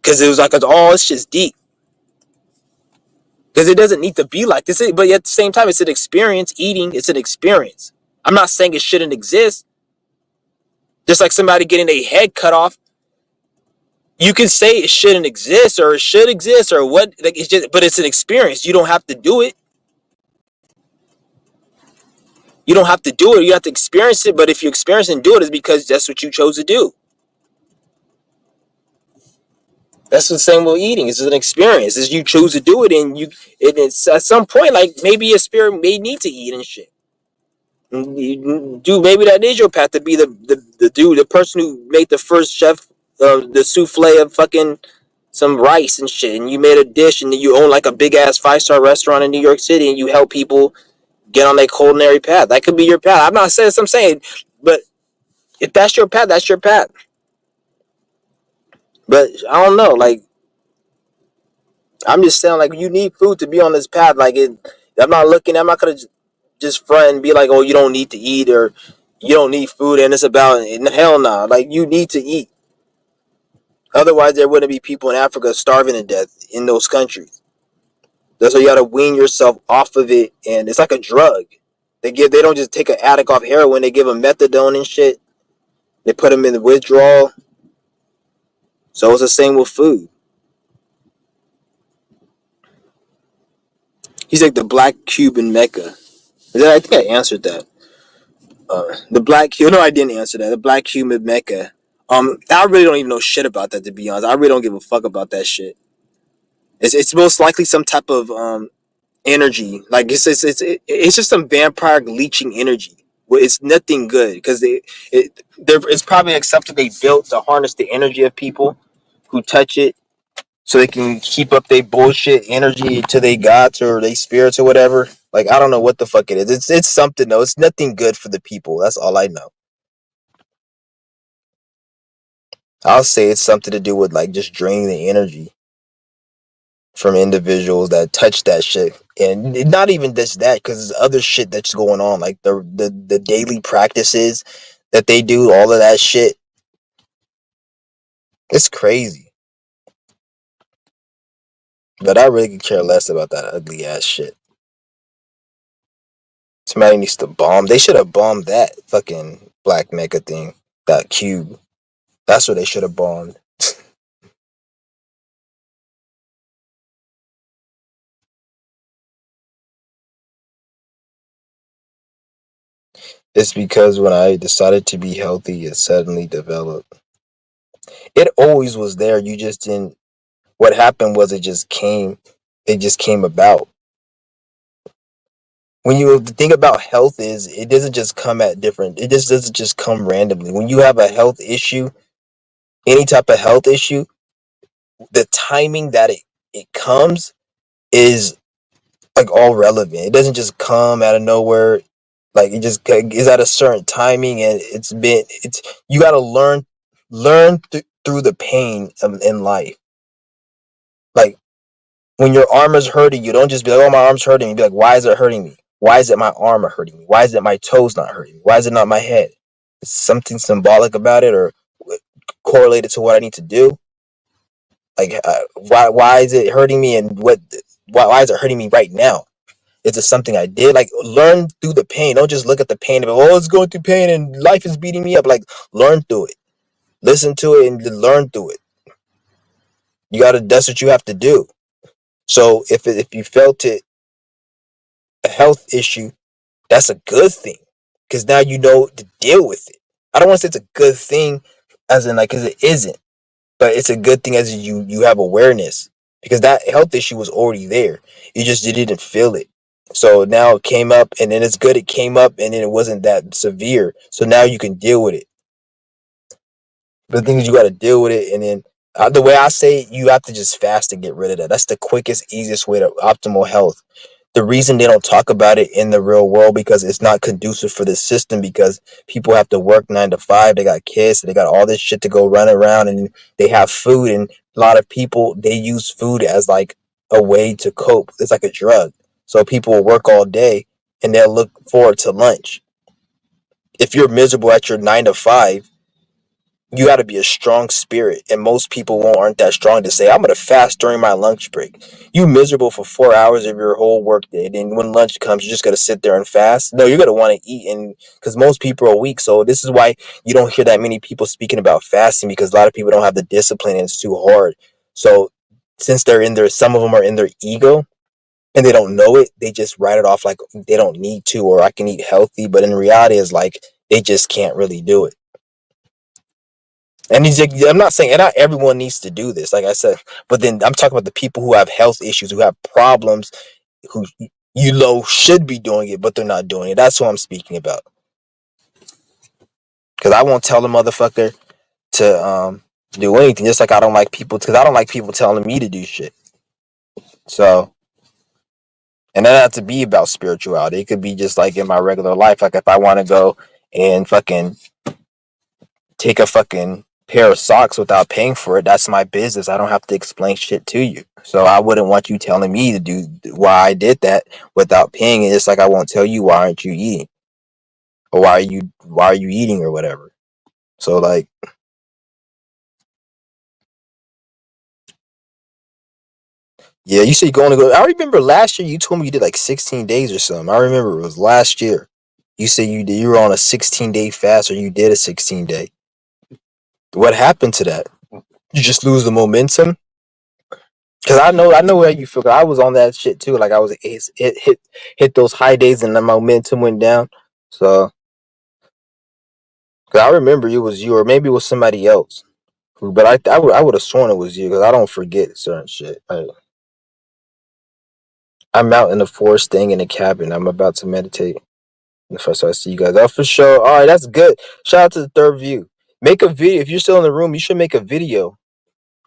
Because it was like, it's just deep. Because it doesn't need to be like this. But at the same time, it's an experience. Eating, it's an experience. I'm not saying it shouldn't exist. Just like somebody getting their head cut off, you can say it shouldn't exist or it should exist or what, like it's just, but it's an experience. You don't have to do it. You don't have to do it. You have to experience it. But if you experience and do it, it's because that's what you chose to do. That's the same with eating. It's an experience. It's you choose to do it, and it's at some point like maybe your spirit may need to eat and shit. Dude, maybe that is your path to be the dude, the person who made the first chef, the souffle of fucking some rice and shit, and you made a dish, and then you own like a big ass 5-star restaurant in New York City, and you help people get on their culinary path. That could be your path. I'm not saying that's what I'm saying, but if that's your path, that's your path. But I don't know, like I'm just saying, like, you need food to be on this path. Like, I'm not looking. I'm not gonna just front and be like, oh, you don't need to eat or you don't need food, and it's about hell no. Nah. Like, you need to eat. Otherwise, there wouldn't be people in Africa starving to death in those countries. That's why you gotta wean yourself off of it, and it's like a drug. They don't just take an addict off heroin. They give them methadone and shit. They put them in the withdrawal. So it's the same with food. He's like the black Cuban Mecca. I think I answered that. The black Cuban. No, I didn't answer that. The black Cuban Mecca. I really don't even know shit about that, to be honest. I really don't give a fuck about that shit. It's most likely some type of energy. Like it's just some vampire leeching energy. It's nothing good because it's probably accepted they built to harness the energy of people who touch it, so they can keep up their bullshit energy to their gods or their spirits or whatever. Like, I don't know what the fuck it is. It's something though. It's nothing good for the people. That's all I know. I'll say it's something to do with like just draining the energy from individuals that touch that shit, and not even just that, because there's other shit that's going on, like the daily practices that they do, all of that shit. It's crazy, but I really could care less about that ugly ass shit. Somebody needs to bomb. They should have bombed that fucking black mecca thing, that cube. That's what they should have bombed. It's because when I decided to be healthy, it suddenly developed. It always was there. You just didn't. What happened was it just came. It just came about. When you think about health, is it doesn't just come at different. It just doesn't just come randomly. When you have a health issue, any type of health issue, the timing that it comes is like all relevant. It doesn't just come out of nowhere. Like, it just is at a certain timing, and it's you got to learn through the pain in life. Like, when your arm is hurting, you don't just be like, "Oh, my arm's hurting." You be like, "Why is it hurting me? Why is it my arm hurting me? Why is it my toes not hurting me? Why is it not my head?" Is something symbolic about it, or correlated to what I need to do? Like, why is it hurting me, and why is it hurting me right now? Is it something I did? Like, learn through the pain. Don't just look at the pain and be, oh, it's going through pain and life is beating me up. Like, learn through it. Listen to it and learn through it. That's what you have to do. So if you felt it a health issue, that's a good thing, because now you know to deal with it. I don't want to say it's a good thing as in, like, because it isn't, but it's a good thing as in you have awareness, because that health issue was already there. You didn't feel it. So now it came up, and then it's good it came up, and then it wasn't that severe. So now you can deal with it. The thing is, you got to deal with it, and then the way I say it, you have to just fast to get rid of that. That's the quickest, easiest way to optimal health. The reason they don't talk about it in the real world, because it's not conducive for the system, because people have to work 9 to 5, they got kids, they got all this shit to go run around, and they have food, and a lot of people, they use food as like a way to cope. It's like a drug. So people will work all day and they'll look forward to lunch. If you're miserable at your 9 to 5, you got to be a strong spirit, and most people aren't that strong to say, I'm gonna fast during my lunch break. You miserable for 4 hours of your whole work day, then when lunch comes, you just gotta sit there and fast. No, you're gonna want to eat, and because most people are weak, so this is why you don't hear that many people speaking about fasting, because a lot of people don't have the discipline and it's too hard. So since some of them are in their ego and they don't know it, they just write it off like they don't need to, or I can eat healthy, but in reality, is like they just can't really do it. And I'm not saying, and not everyone needs to do this, like I said, but then I'm talking about the people who have health issues, who have problems, who should be doing it, but they're not doing it. That's what I'm speaking about. Because I won't tell the motherfucker to do anything. Just like I don't like people, because I don't like people telling me to do shit. So, and that have to be about spirituality. It could be just like in my regular life. Like, if I want to go and fucking take a fucking pair of socks without paying for it. That's my business. I don't have to explain shit to you. So I wouldn't want you telling me to do why I did that without paying it. It's like I won't tell you why aren't you eating or why are you eating or whatever. So like, yeah, you said you're going to go. I remember last year you told me you did like 16 days or something. I remember it was last year. You said you were on a 16-day fast or you did a 16-day. What happened to that? You just lose the momentum? Cause I know how you feel. 'Cause I was on that shit too. Like I was hit those high days and the momentum went down. So, 'cause I remember it was you, or maybe it was somebody else. But I would have sworn it was you because I don't forget certain shit. I'm out in the forest, staying in a cabin. I'm about to meditate. The first time I see you guys, oh for sure. All right, that's good. Shout out to the third view. Make a video if you're still in the room. You should make a video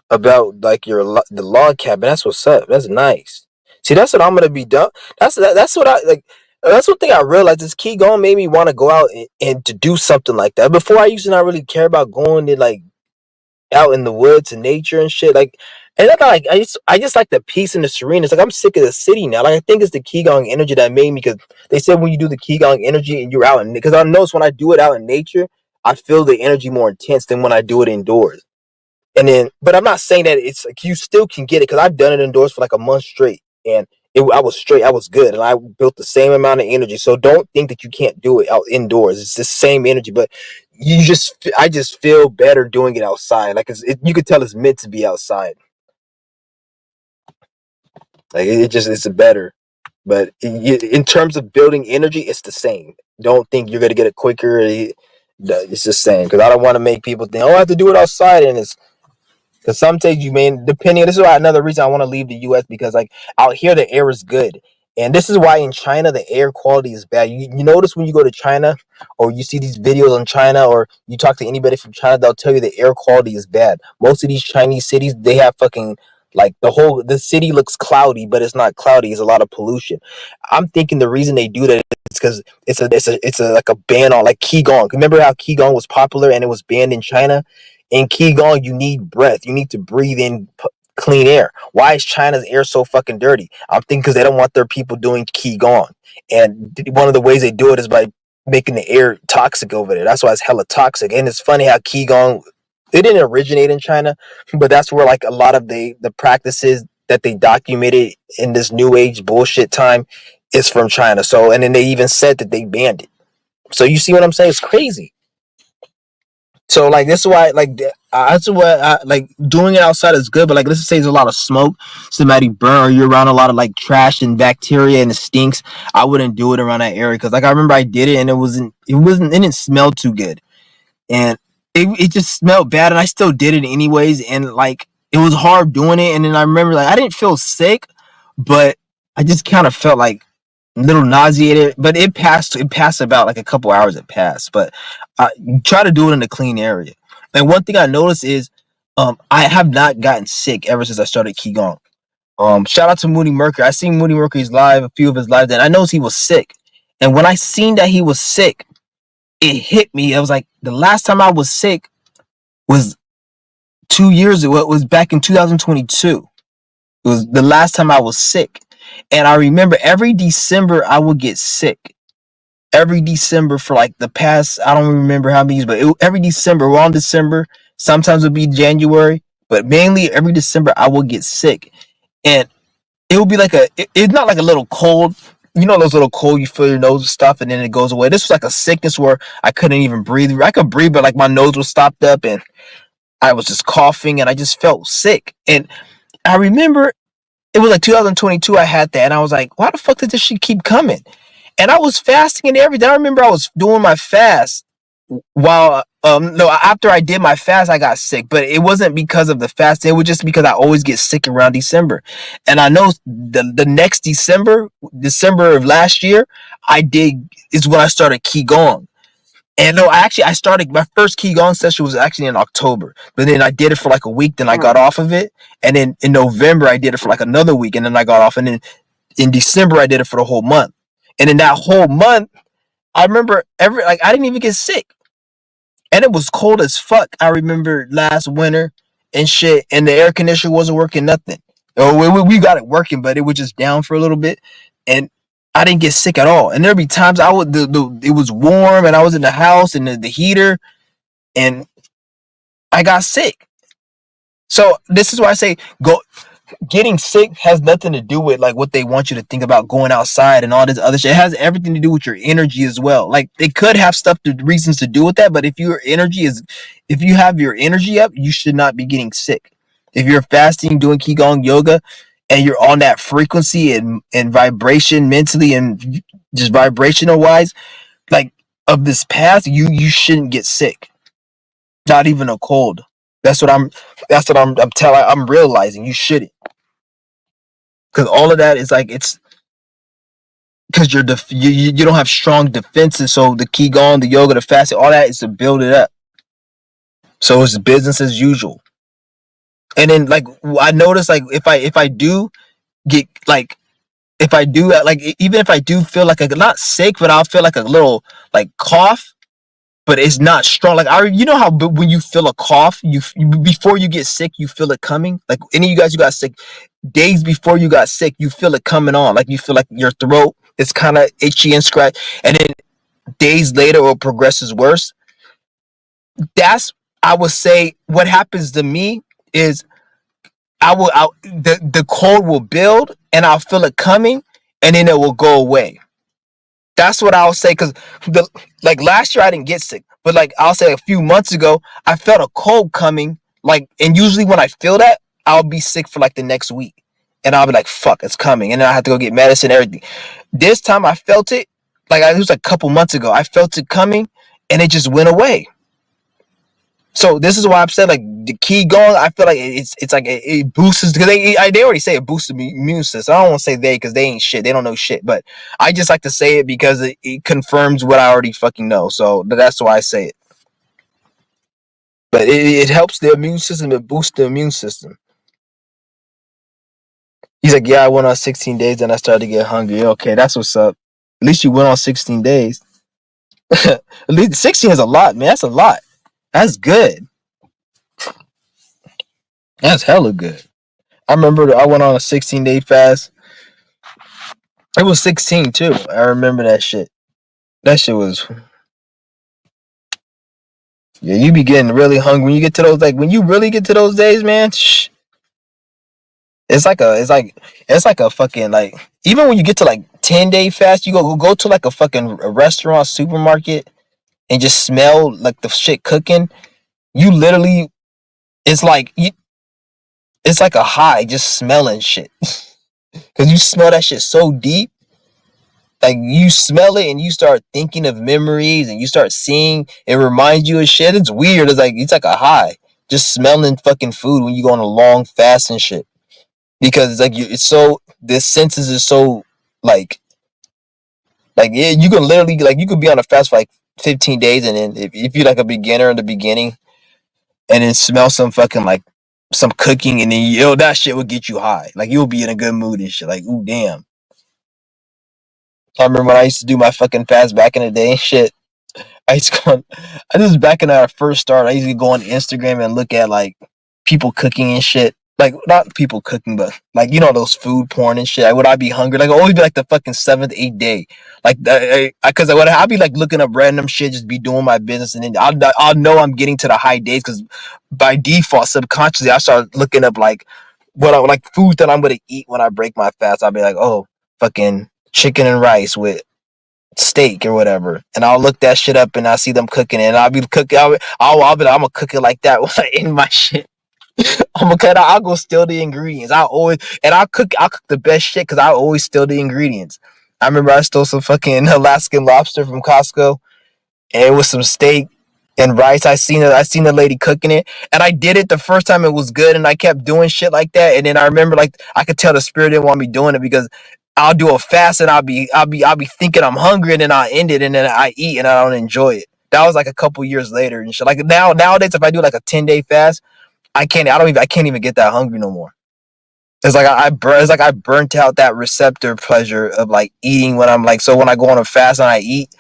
about like the log cabin. That's what's up. That's nice. See, that's what I'm gonna be done. That's what I like. That's one thing I realized is Qigong made me want to go out and to do something like that. Before I used to not really care about going to like out in the woods and nature and shit. Like, and I like I just like the peace and the serenity. It's like I'm sick of the city now. Like I think it's the Qigong energy that made me because they said when you do the Qigong energy and you're out in because I notice when I do it out in nature, I feel the energy more intense than when I do it indoors. And then, but I'm not saying that it's like you still can get it because I've done it indoors for like a month straight, and I was straight, I was good, and I built the same amount of energy. So don't think that you can't do it out indoors. It's the same energy, but I just feel better doing it outside. Like you could tell it's meant to be outside. Like it's a better. But in terms of building energy, it's the same. Don't think you're gonna get it quicker. It's the same because I don't want to make people think, oh, I have to do it outside, and it's because some days you may, depending, this is why another reason I want to leave the US because, like, out here the air is good. And this is why in China the air quality is bad. You notice when you go to China or you see these videos on China or you talk to anybody from China, they'll tell you the air quality is bad. Most of these Chinese cities, they have fucking, like, the city looks cloudy, but it's not cloudy. It's a lot of pollution. I'm thinking the reason they do that is because it's a like a ban on, like, Qigong. Remember how Qigong was popular and it was banned in China? In Qigong, you need breath. You need to breathe in clean air. Why is China's air so fucking dirty? I'm thinking because they don't want their people doing Qigong. And one of the ways they do it is by making the air toxic over there. That's why it's hella toxic. And it's funny how Qigong, it didn't originate in China, but that's where like a lot of the practices that they documented in this new age bullshit time is from China. So, and then they even said that they banned it. So you see what I'm saying? It's crazy. So like this is why like that's why like doing it outside is good, but like let's just say there's a lot of smoke, somebody burn, or you're around a lot of like trash and bacteria and it stinks. I wouldn't do it around that area because like I remember I did it and it didn't smell too good and it just smelled bad and I still did it anyways and like it was hard doing it and then I remember like I didn't feel sick, but I just kind of felt like a little nauseated, but it passed about like a couple hours it passed, but try to do it in a clean area. And one thing I noticed is I have not gotten sick ever since I started Qigong. Shout out to Moody Mercury. I seen Moody Mercury's live, a few of his lives, and I know he was sick. And when I seen that he was sick, it hit me. I was like, the last time I was sick was 2 years ago. It was back in 2022. It was the last time I was sick. And I remember every December I would get sick. Every December for like the past, I don't remember how many, but every December, around December, sometimes it would be January, but mainly every December I would get sick. And it would be like it's not like a little cold. You know those little cold, you feel your nose and stuff, and then it goes away. This was like a sickness where I couldn't even breathe. I could breathe, but like my nose was stopped up and I was just coughing and I just felt sick. And I remember it was like 2022 I had that and I was like, why the fuck did this shit keep coming? And I was fasting and everything. I remember I was doing my fast while no, after I did my fast I got sick, but it wasn't because of the fast. It was just because I always get sick around December. And I know the next December of last year, I did is when I started Qigong. And no, I started my first Qigong session was actually in October. But then I did it for like a week, then I got off of it. And then in November I did it for like another week and then I got off. And then in December I did it for the whole month. And in that whole month, I remember I didn't even get sick. and it was cold as fuck. I remember last winter and shit, and the air conditioner wasn't working, nothing. Oh, we got it working, but it was just down for a little bit, and I didn't get sick at all. And there'd be times I would it was warm and I was in the house and the heater, and I got sick. So this is why I say go. Getting sick has nothing to do with like what they want you to think about going outside and all this other shit. It has everything to do with your energy as well. Like they could have stuff to reasons to do with that, but if you have your energy up, you should not be getting sick. If you're fasting, doing qigong yoga, and you're on that frequency and vibration mentally and just vibrational wise, like of this path, you shouldn't get sick. Not even a cold. That's what I'm. That's what I'm telling. I'm realizing you shouldn't. Because all of that is like it's because you don't have strong defenses. So the qigong, the yoga, the fasting, all that is to build it up. So it's business as usual. And then like I notice like if I do get like if I do like even if I do feel like a not sick, but I'll feel like a little like cough, but it's not strong. Like you know how when you feel a cough, you before you get sick, you feel it coming. Like any of you guys who got sick, days before you got sick, you feel it coming on. Like you feel like your throat is kind of itchy and scratch, and then days later it progresses worse. That's I would say what happens to me is the cold will build and I'll feel it coming, and then it will go away. That's what I'll say because the like last year I didn't get sick, but like I'll say a few months ago I felt a cold coming. Like and usually when I feel that I'll be sick for like the next week, and I'll be like fuck it's coming, and then I have to go get medicine and everything. This time I felt it like it was like a couple months ago. I felt it coming, and it just went away. So this is why I'm saying like the key going. I feel like it's like it boosts because they already say it boosts the immune system. I don't want to say they because they ain't shit. They don't know shit. But I just like to say it because it confirms what I already fucking know. So that's why I say it. But it helps the immune system. It boosts the immune system. He's like, yeah, I went on 16 days and I started to get hungry. Okay, that's what's up. At least you went on 16 days. At least 16 is a lot, man. That's a lot. That's good. That's hella good. I remember I went on a 16-day fast. It was 16 too. I remember that shit. That shit was yeah. You be getting really hungry when you get to those like when you really get to those days, man. It's like a fucking like even when you get to like 10-day fast, you go to like a fucking a restaurant, supermarket, and just smell like the shit cooking. You literally it's like a high just smelling shit because you smell that shit so deep. Like you smell it and you start thinking of memories and you start seeing it reminds you of shit. It's weird. It's like a high. Just smelling fucking food when you go on a long fast and shit. Because it's like it's so the senses are so like yeah, you can literally like you could be on a fast for like 15 days and then if you're like a beginner in the beginning and then smell some fucking like some cooking and then that shit will get you high. Like you'll be in a good mood and shit. Like, ooh damn. I remember when I used to do my fucking fast back in the day and shit. I used to go on, I this was back in our first start. I used to go on Instagram and look at like people cooking and shit. Like not people cooking, but like those food porn and shit. Would I be hungry? Like always be like the fucking seventh, eighth day. Like because I'll be like looking up random shit, just be doing my business, and then I'll know I'm getting to the high days because by default, subconsciously, I start looking up like what I like foods that I'm gonna eat when I break my fast. I'll be like, oh, fucking chicken and rice with steak or whatever, and I'll look that shit up and I see them cooking it, and I'll be cooking. I'll be like, I'm gonna cook it like that when I in my shit. I'm gonna cut. I'll go steal the ingredients. I'll cook the best shit because I always steal the ingredients. I remember I stole some fucking Alaskan lobster from Costco, and it was some steak and rice. I seen the lady cooking it, and I did it the first time. It was good, and I kept doing shit like that. And then I remember like I could tell the spirit didn't want me doing it because I'll do a fast and I'll be thinking I'm hungry, and then I end it, and then I eat and I don't enjoy it. That was like a couple years later and shit. Like nowadays, if I do like a 10-day fast, I can't even get that hungry no more. It's like I burnt out that receptor pleasure of like eating when I'm like so when I go on a fast and I eat.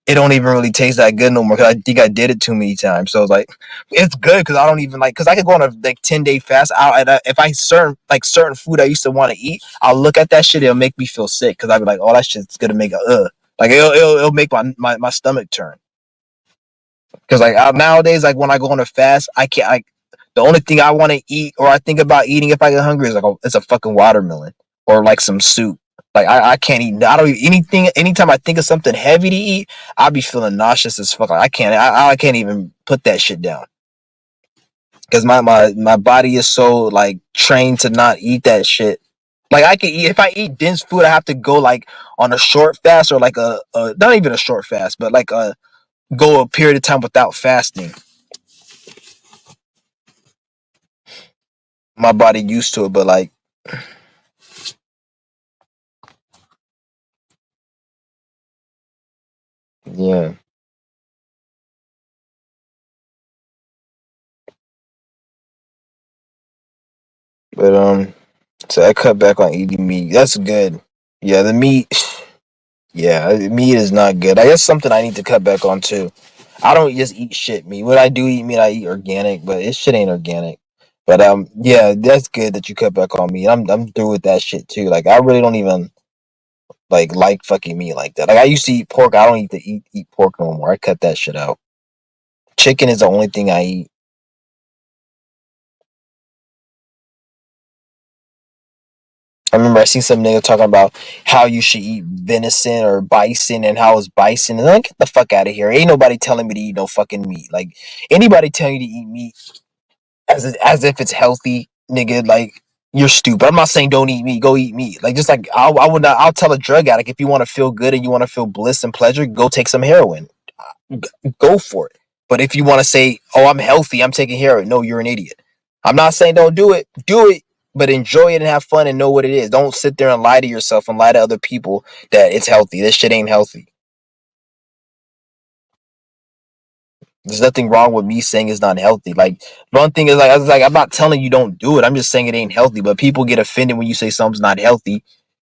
it don't even really taste that good no more because I think I did it too many times. So it's like it's good because I don't even like because I could go on a like 10-day fast. If I certain food I used to want to eat, I'll look at that shit. It'll make me feel sick because I'll be like, oh, that shit's gonna make a like it'll make my stomach turn. Because like nowadays, like when I go on a fast, I can't. The only thing I want to eat or I think about eating if I get hungry is like it's a fucking watermelon or like some soup. Like I can't eat. I don't eat anything. Anytime I think of something heavy to eat, I'll be feeling nauseous as fuck. Like, I can't. I can't even put that shit down because my body is so like trained to not eat that shit. Like I can eat if I eat dense food, I have to go like on a short fast or like a not even a short fast, but like a go a period of time without fasting. My body used to it, but like yeah, but so I cut back on eating meat. That's good. Yeah, the meat. Yeah, meat is not good. I guess something I need to cut back on too. I don't just eat shit meat. When I do eat meat, I eat organic, but it shit ain't organic. But yeah, that's good that you cut back on meat. I'm through with that shit too. Like I really don't even like fucking meat like that. Like I used to eat pork. I don't eat pork no more. I cut that shit out. Chicken is the only thing I eat. I remember I seen some nigga talking about how you should eat venison or bison and how it's bison. And I'm like, get the fuck out of here. Ain't nobody telling me to eat no fucking meat. Like anybody telling you to eat meat as if it's healthy, nigga, like you're stupid. I'm not saying don't eat meat, go eat meat. Like just like I would not I'll tell a drug addict if you want to feel good and you want to feel bliss and pleasure, go take some heroin. Go for it. But if you want to say, "Oh, I'm healthy, I'm taking heroin," no, you're an idiot. I'm not saying don't do it. Do it, but enjoy it and have fun and know what it is. Don't sit there and lie to yourself and lie to other people that it's healthy. This shit ain't healthy. There's nothing wrong with me saying it's not healthy. Like one thing is like I was like I'm not telling you don't do it. I'm just saying it ain't healthy. But people get offended when you say something's not healthy.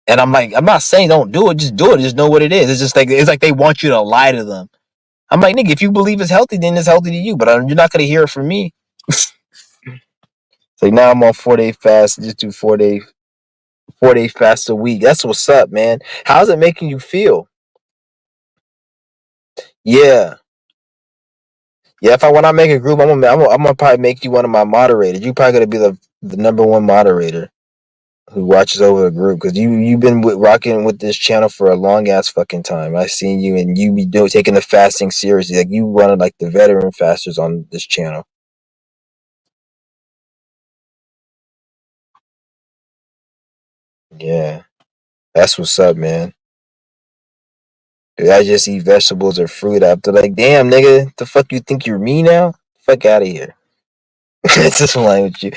And I'm like, I'm not saying don't do it. Just do it. Just know what it is. It's like they want you to lie to them. I'm like, nigga, if you believe it's healthy, then it's healthy to you. But you're not gonna hear it from me. Like now I'm on 4 day fast. Just do 4 day fast a week. That's what's up, man. How's it making you feel? Yeah, yeah. If I when I make a group, I'm gonna probably make you one of my moderators. You probably gonna be the number one moderator who watches over the group because you've been rocking with this channel for a long ass fucking time. I seen you and you be doing taking the fasting seriously. Like you running like the veteran fasters on this channel. Yeah, that's what's up, man. I just eat vegetables or fruit after like, damn nigga, the fuck you think you're me now? Fuck out of here. It's just lying with you.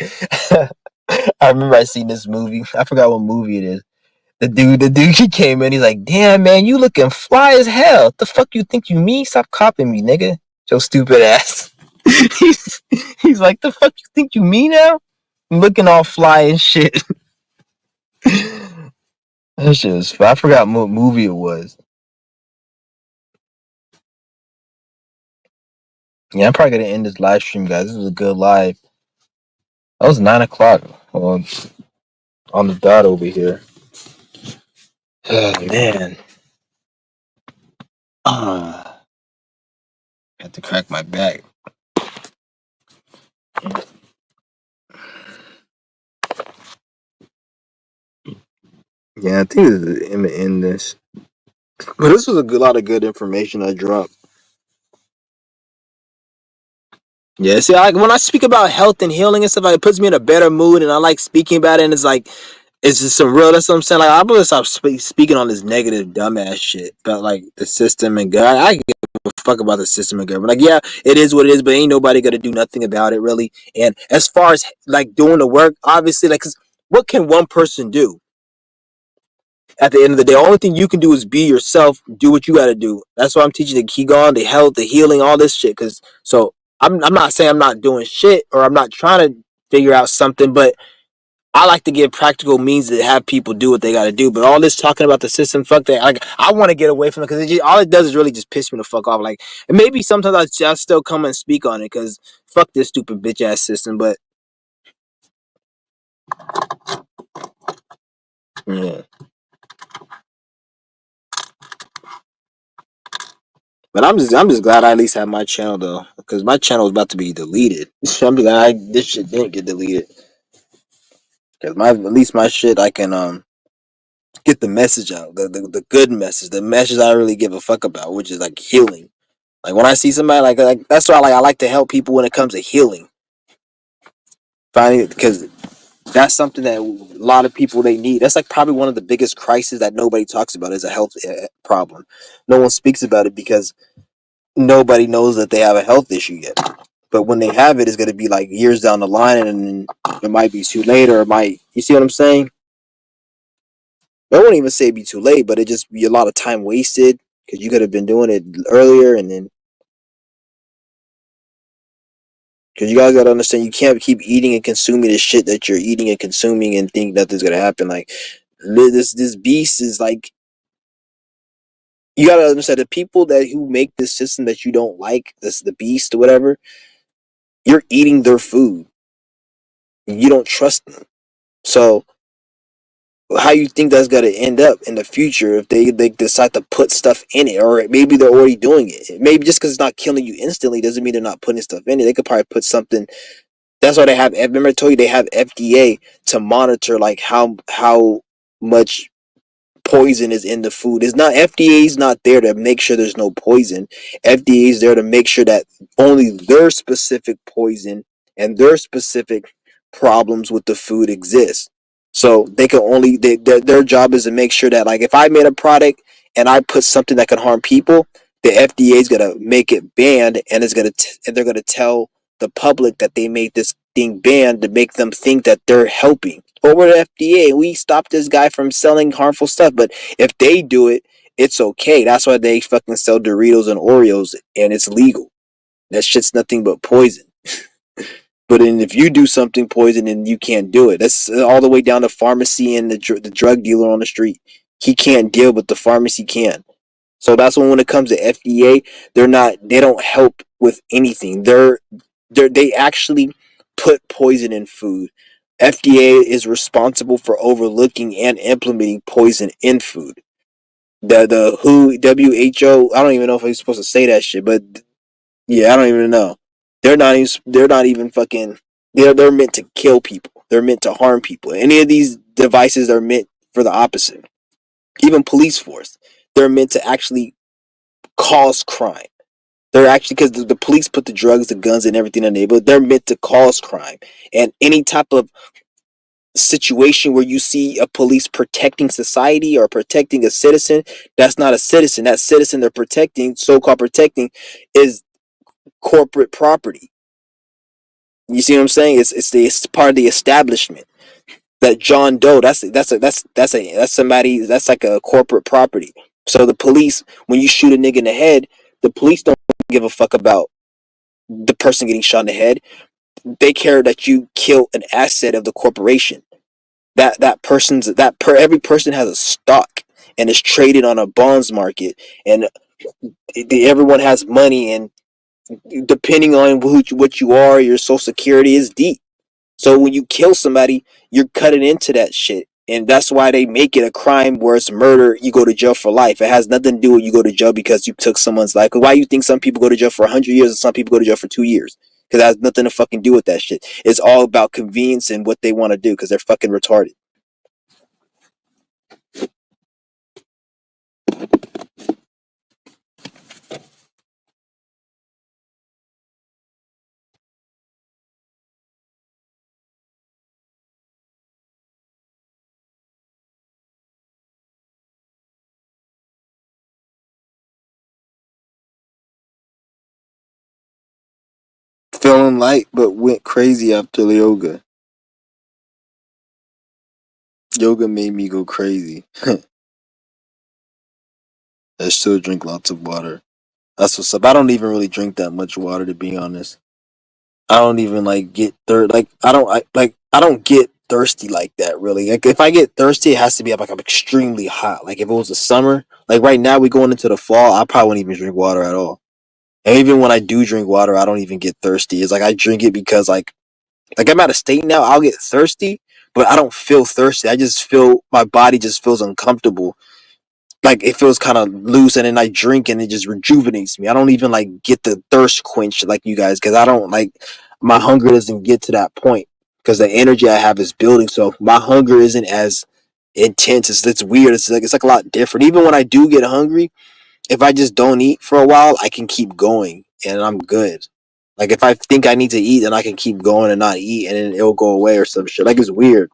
I remember I seen this movie. I forgot what movie it is. The dude, he came in. He's like, "Damn, man, you looking fly as hell. The fuck you think you me? Stop copying me, nigga. Your stupid ass." he's, he's like, "The fuck you think you me now? I'm looking all fly and shit." That shit was. I forgot what movie it was. Yeah, I'm probably gonna end this live stream, guys. This was a good live. That was 9 o'clock on the dot over here. Oh man. I had to crack my back. Yeah, I think I'm gonna end this. But this was a lot of good information I dropped. Yeah, see, when I speak about health and healing and stuff, like, it puts me in a better mood, and I like speaking about it. And it's like, it's just some real. That's what I'm saying. Like, I'm gonna stop speaking on this negative, dumbass shit about like the system and God. I give a fuck about the system and God. But like, yeah, it is what it is. But ain't nobody gonna do nothing about it, really. And as far as like doing the work, obviously, like, 'cause what can one person do? At the end of the day, the only thing you can do is be yourself, do what you got to do. That's why I'm teaching the Qigong, the health, the healing, all this shit. Because so I'm not saying I'm not doing shit or I'm not trying to figure out something, but I like to give practical means to have people do what they got to do. But all this talking about the system, fuck that. Like, I want to get away from it because all it does is really just piss me the fuck off. Like, and maybe sometimes I still come and speak on it because fuck this stupid bitch ass system. But yeah. But I'm just glad I at least have my channel though, because my channel was about to be deleted. I'm glad this shit didn't get deleted, because my at least my shit I can get the message out, the good message, the message I really give a fuck about, which is like healing. Like when I see somebody like that's why I like to help people when it comes to healing. Finding because that's something that a lot of people they need. That's like probably one of the biggest crises that nobody talks about is a health problem. No one speaks about it because nobody knows that they have a health issue yet. But when they have it, it's going to be like years down the line, and it might be too late, or it might. You see what I'm saying? I won't even say it'd be too late, but it just be a lot of time wasted because you could have been doing it earlier, and then because you guys got to understand, you can't keep eating and consuming the shit that you're eating and consuming and think nothing's going to happen. Like this beast is like you got to understand the people that who make this system that you don't like, this the beast or whatever. You're eating their food. You don't trust them, so how you think that's gonna end up in the future if they decide to put stuff in it, or maybe they're already doing it. Maybe just because it's not killing you instantly doesn't mean they're not putting stuff in it. They could probably put something. That's why they have. Remember, I told you they have FDA to monitor like how much poison is in the food. It's not FDA is not there to make sure there's no poison. FDA is there to make sure that only their specific poison and their specific problems with the food exist. So they can only their job is to make sure that like if I made a product and I put something that can harm people, the FDA is gonna make it banned and and they're gonna tell the public that they made this thing banned to make them think that they're helping. Or we're the FDA, we stop this guy from selling harmful stuff. But if they do it, it's okay. That's why they fucking sell Doritos and Oreos and it's legal. That shit's nothing but poison. But then if you do something poison and you can't do it, that's all the way down to pharmacy and the drug dealer on the street. He can't deal, but the pharmacy can. So that's when it comes to FDA, they don't help with anything. They actually put poison in food. FDA is responsible for overlooking and implementing poison in food. The WHO, I don't even know if I'm supposed to say that shit, but yeah, I don't even know. They're not even fucking they're meant to kill people. They're meant to harm people. Any of these devices are meant for the opposite. Even police force, they're meant to actually cause crime. They're actually because the police put the drugs, the guns, and everything in the neighborhood. They're meant to cause crime, and any type of situation where you see a police protecting society or protecting a citizen, that's not a citizen. That citizen they're protecting, so-called protecting, is corporate property. You see what I'm saying? It's part of the establishment. That John Doe, that's somebody that's like a corporate property. So the police, when you shoot a nigga in the head, the police don't give a fuck about the person getting shot in the head. They care that you kill an asset of the corporation. Every person has a stock and is traded on a bonds market, and everyone has money, and depending on what you are, your social security is deep. So when you kill somebody, you're cutting into that shit. And that's why they make it a crime where it's murder, you go to jail for life. It has nothing to do with you go to jail because you took someone's life. Why you think some people go to jail for 100 years and some people go to jail for 2 years? Because it has nothing to fucking do with that shit. It's all about convenience and what they want to do because they're fucking retarded. Feeling light but went crazy after yoga. Yoga made me go crazy. I still drink lots of water. That's what's up. I don't even really drink that much water to be honest. I don't even like get third. Like I don't get thirsty like that. Really, like if I get thirsty, it has to be like I'm extremely hot. Like if it was the summer, like right now we going into the fall, I probably wouldn't even drink water at all. And even when I do drink water, I don't even get thirsty. It's like I drink it because like I'm out of state now. I'll get thirsty, but I don't feel thirsty. I just feel my body just feels uncomfortable. Like it feels kind of loose, and then I drink and it just rejuvenates me. I don't even like get the thirst quenched like you guys because I don't like my hunger doesn't get to that point because the energy I have is building. So my hunger isn't as intense. It's weird. It's like a lot different. Even when I do get hungry, if I just don't eat for a while, I can keep going and I'm good. Like if I think I need to eat, then I can keep going and not eat, and then it'll go away or some shit. Like it's weird.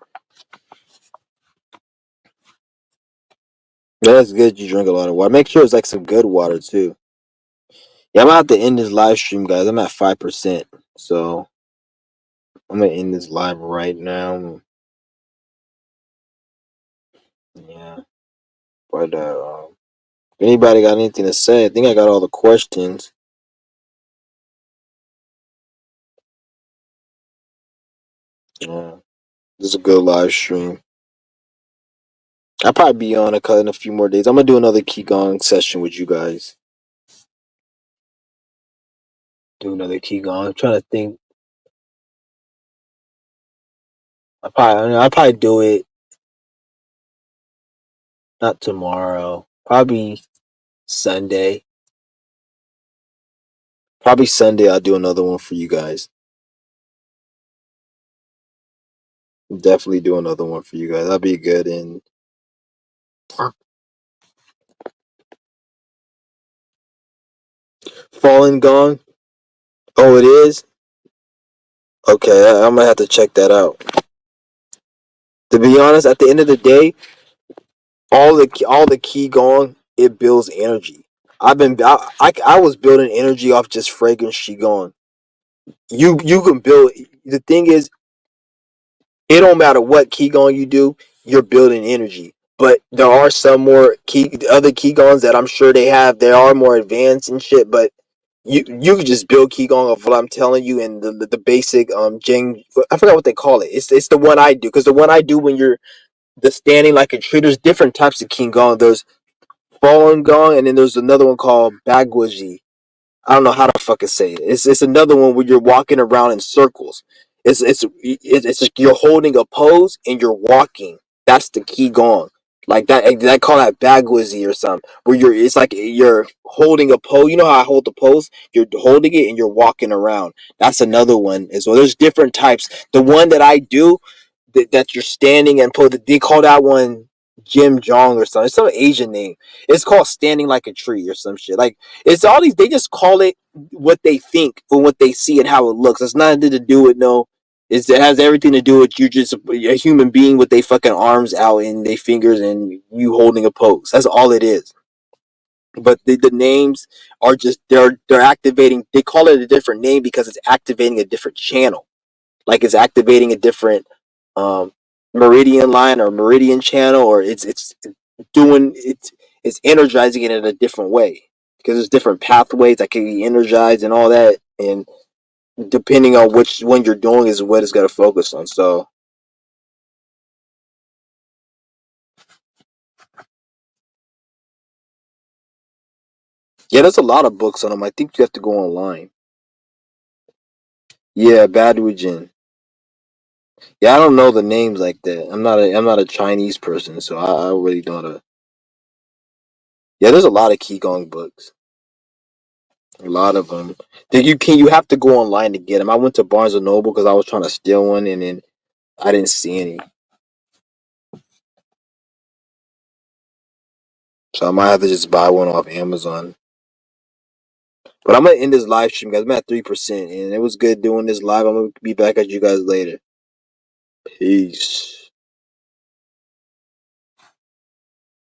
Yeah, that's good. You drink a lot of water. Make sure it's like some good water too. Yeah, I'm gonna have to end this live stream, guys. I'm at 5%, so I'm gonna end this live right now. Yeah, but if anybody got anything to say, I think I got all the questions. Uh, this is a good live stream. I'll probably be on in a few more days. I'm gonna do another Qigong session with you guys. Do another Qigong. I'm trying to think. I'll probably do it not tomorrow. Probably Sunday. Probably Sunday. I'll do another one for you guys. Definitely do another one for you guys. That'll be good. And Fallen Gong. Oh, it is. Okay, I'm gonna have to check that out. To be honest, at the end of the day, all the Qigong it builds energy. I was building energy off just fragrance Qigong. You can build. The thing is, it don't matter what Qigong you do, you're building energy. But there are some more other Qigons that I'm sure they are more advanced and shit. But you can just build Qigong of what I'm telling you and the basic Jing. I forgot what they call it. It's the one I do because the one I do when you're the standing like a tree. There's different types of Qigong. There's Falun Gong and then there's another one called Bagwaji. I don't know how to fucking say it. It's another one where you're walking around in circles. It's like you're holding a pose and you're walking. That's the key gong. Like that, I call that bagwazi or something. Where it's like you're holding a pose. You know how I hold the pose? You're holding it and you're walking around. That's another one as well. There's different types. The one that I do, that you're standing and pose. They call that one Jim Jong or something. It's some Asian name. It's called standing like a tree or some shit. Like it's all these. They just call it what they think or what they see and how it looks. It's nothing to do with no. It has everything to do with you just a human being with their fucking arms out and their fingers and you holding a pose. That's all it is. But the names are just they're activating. They call it a different name because it's activating a different channel. Like it's activating a different um, meridian line or meridian channel, or it's doing it's energizing it in a different way because there's different pathways that can be energized and all that, and depending on which one you're doing is what it's going to focus on. So yeah, there's a lot of books on them. I think you have to go online. Yeah, Badwijin. Yeah, I don't know the names like that. I'm not a Chinese person, so I really don't. Yeah, there's a lot of Qigong books. A lot of them. You have to go online to get them. I went to Barnes and Noble because I was trying to steal one, and then I didn't see any. So I might have to just buy one off Amazon. But I'm gonna end this live stream, guys. I'm at 3%, and it was good doing this live. I'm gonna be back at you guys later. Peace.